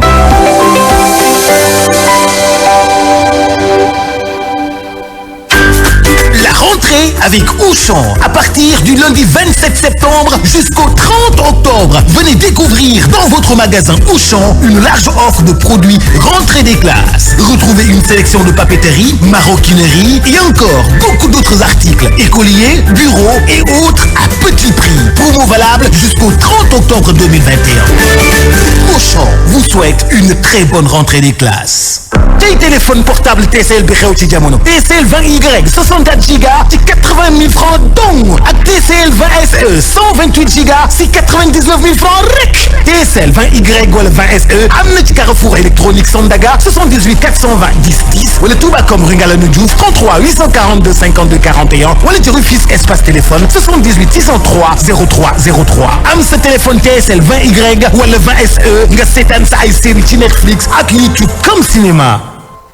La rentrée avec Auchan. À partir du lundi 27 septembre jusqu'au 30 octobre, venez découvrir dans votre magasin Auchan une large offre de produits rentrée des classes. Retrouvez une sélection de papeterie, maroquinerie et encore beaucoup d'autres articles, écoliers, bureaux et autres à petit prix. Promo valable jusqu'au 30 octobre 2021. Auchan vous souhaite une très bonne rentrée des classes. Tey téléphone portable TCL bi xew ci jamono TCL 20Y 64 Go ci 80 000 francs dong ak TCL 20 SE 128 Go ci 99 000 francs rek TCL 20Y wala 20 SE am na ci Carrefour électronique Sandaga 78 420 10 10 wala Toubacom rue Ngalandou Diouf 33 842 52 41 wala ci Rufisque espace téléphone 78 603 03 03 am sa téléphone TCL 20Y wala 20 SE nga seetaan sa ay série ci Netflix ak YouTube comme cinéma.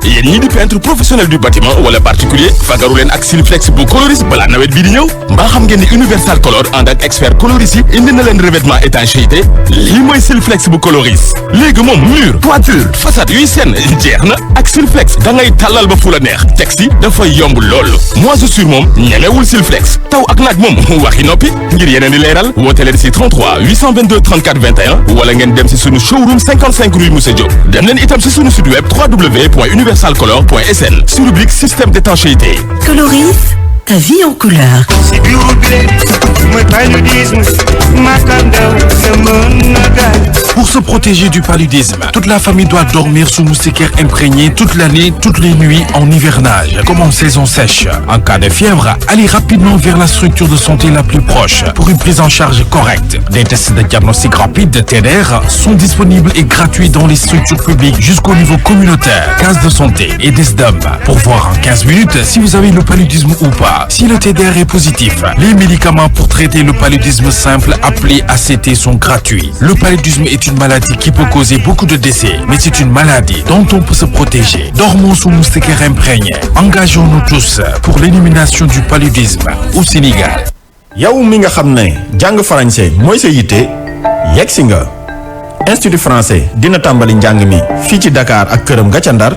yéen ñii di peintre professionnel du bâtiment wala particulier fagaru leen ak Silflex bu Coloris balaa nawet bii di ñëw mbaa xam ngeen ni Universal Color ànd ak expert Coloris yi indi na leen revêtement étanchéité lii mooy Silflex bu Coloris léegi moom mur toiture façade yuy seen jeex na ak Silflex da ngay tàllal ba fu la neex teg si dafay yomb lool moisissure moom ñemewul Silflex taw ak naaj moom waxi noppi ngir yeneen di leeral woote leen si 33 822 34 21 wala ngeen dem si sunu showroom 55 rue Moussa Diop dem leen itam si sunu site web www.universalcolor.sn sur rubrique système d'étanchéité. Coloris, ta vie en couleur. Pour se protéger du paludisme, toute la famille doit dormir sous moustiquaire imprégné toute l'année, toutes les nuits en hivernage, comme en saison sèche. En cas de fièvre, allez rapidement vers la structure de santé la plus proche pour une prise en charge correcte. Des tests de diagnostic rapide de TDR sont disponibles et gratuits dans les structures publiques jusqu'au niveau communautaire, case de santé et des SDOM pour voir en 15 minutes si vous avez le paludisme ou pas. Si le TDR est positif, les médicaments pour traiter le paludisme simple appelé ACT sont gratuits. Le paludisme est une maladie qui peut causer beaucoup de décès, mais c'est une maladie dont on peut se protéger. Dormons sous moustiquaire imprégné. Engageons-nous tous pour l'élimination du paludisme au Sénégal. yow mi nga xam ne jàng français mooy sa yitte yegg si nga Institut français dina tàmbali njàng mi fii ci Dakar ak këram nga ca Ndar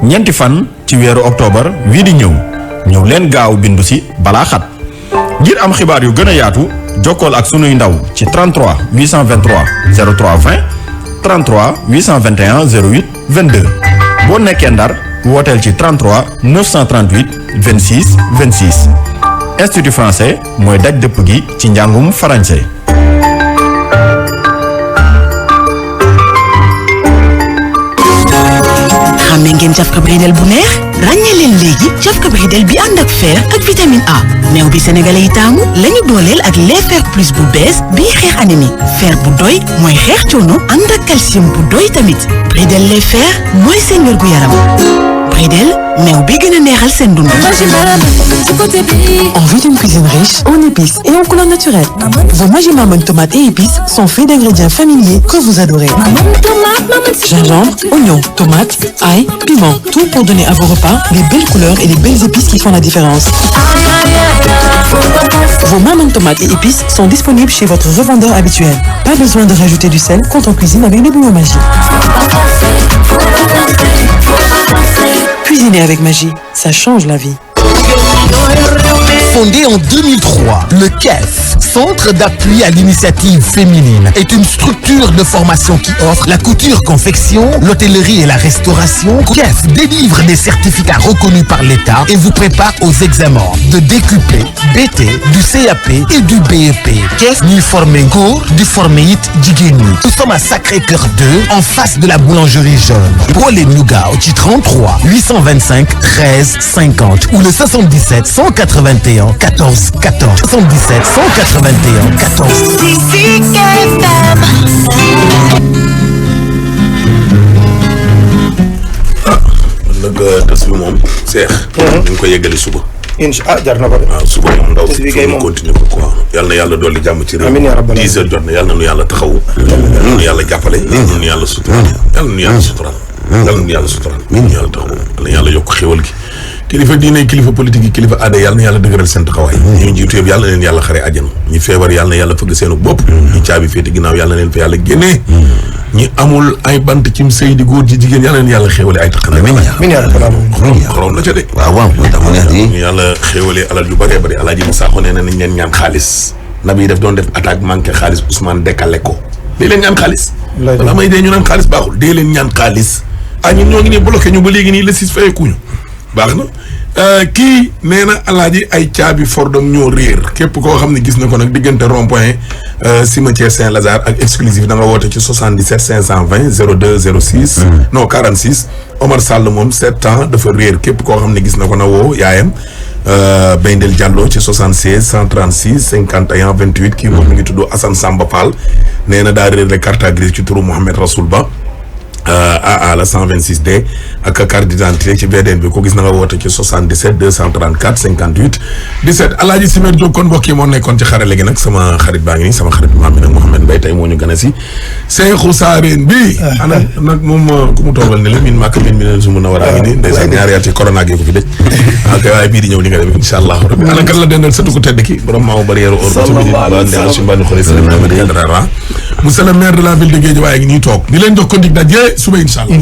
ñeenti fan ci weeru octobre wii di ñëw leen gaaw bindu si balaa xat ngir am xibaar yu gën a yaatu jokkool ak sunuy ndaw ci 33 823 03 20 33 821 08 22 boo nekkee Ndar wooteel ci 33 938 26 26 Institut français mooy daj dëpp gi ci njàngum français. xàmmee ngeen cafka bridel bu neex ràññee leen léegi cafka bridel bi ànd ak fer ak vitamine A meew bi sénégalais yi taamu lañu dooleel ak lait fer plus bu bees bii xeex anémie fer bu doy mooy xeex coono ànd ak calcium bu doy tamit bridel lait fer mooy seen wér gu yaram Bridel meew bi gën a neexal seen dund. Envie d'une cuisine riche en épices et en couleurs naturelles. Vos Maggi Maman tomates et épices sont faits d'ingrédients familiers que vous adorez. Gingembre, oignons, tomates, ail, piment, tout pour donner à vos repas les belles couleurs et les belles épices qui font la différence. Vos Maman tomates et épices sont disponibles chez votre revendeur habituel. Pas besoin de rajouter du sel quand on cuisine avec les bouillons Maggi. Cuisiner avec Maggi, ça change la vie. Fondé en 2003, le CAF, Centre d'appui à l'initiative féminine, est une structure de formation qui offre la couture-confection, l'hôtellerie et la restauration. CAF délivre des certificats reconnus par l'État et vous prépare aux examens de DQP, BT, du CAP et du BEP. CAF ñuy formé góor di formé it jigéen ñi. Nous sommes à Sacré-Cœur 2, en face de la boulangerie jaune. Pour les Nougat au 33 825 13 50 ou le 77 181 14 14 77 181 14. nag tas bi moom seex. ñu ngi ko yeggali suba. jar na ko de. waaw suba moom ndaw si kay moom continuer ko quoi. yal na yàlla dolli jàmm ci réew. amiin yaa rabbal 10 heures jot na yal na nu yàlla taxawu. yal na nu yàlla jàppale. yal na nu yàlla sutural. yal na nu yàlla sutural. yal na nu yàlla sutural. yal na yàlla taxawu. yal na yàlla yokk xéwal gi. kilifa diine kilifa politique yi kilifa aada yàlla na yàlla dëgëral seen taxawaay. ñu jiitu yëpp yàlla na leen yàlla xare àjjana. ñi feebar yàlla na yàlla fëgg seenu bopp. ñi caabi féete ginnaaw yàlla na leen fa yàlla génnee. ñi amul ay bant cim sëy di góor ji jigéen yàlla na leen yàlla xéewale ay taxana. xorom la ca de. waaw tax mu neex di. ñu yàlla xéewale alal yu bëree bëri alaaji Moussa Xone nee na nañ leen ñaan xaalis. nabi yi def doon def attaque manqué xaalis Ousmane décalé ko. dee leen ñaan xaalis. wala may dee ñu naan xaalis baaxul dee leen ñaan xaalis. ñun ñoo ngi nii bloqué ñu ba léegi nii le 6 fayeekuñu baax na kii nee na alaaji ay caabi Fordam ñoo réer képp koo xam ne gis na ko nag diggante rond point cimetière Saint-Lazare ak exclusif da nga woote ci 77 520 02 06. non 46. Omar Sall moom 7 ans dafa réer képp koo xam ne gis na ko na woo yaayam Beyndel Diallo ci 76 136 51 28 kii moom mi ngi tudd Assane Samba Fall nee na daa réer rek carte grise ci turu Mohamed Rasoul Ba. AA la 126D ak carte d'identité ci VDN bi ko gis na nga woote ci 77 234 58 17 Alaaji Simer Diop kon mbokk yi moo nekkoon ci xarale gi nag sama xarit baa ngi nii sama xarit maam bi nag Mouhamed Mbaye tey moo ñu gën a si Seexu Saareen bi ana nag moom ku mu toogal ne la min màkk min mi ne su mun a war a ngi nii ndeysaan ñaari at yi corona gi ko fi dëj ak waaye bii di ñëw di nga dem incha allah rabbi ana kan la dendal sëtu ko tedd ki borom maamu barrière or ba ci bi ba ndeel si mbani xole sëriñ Ahmed Aidara monsieur le maire de la ville de Guédiawaye ngi nii toog di leen jox ko dig daje suba incha allah.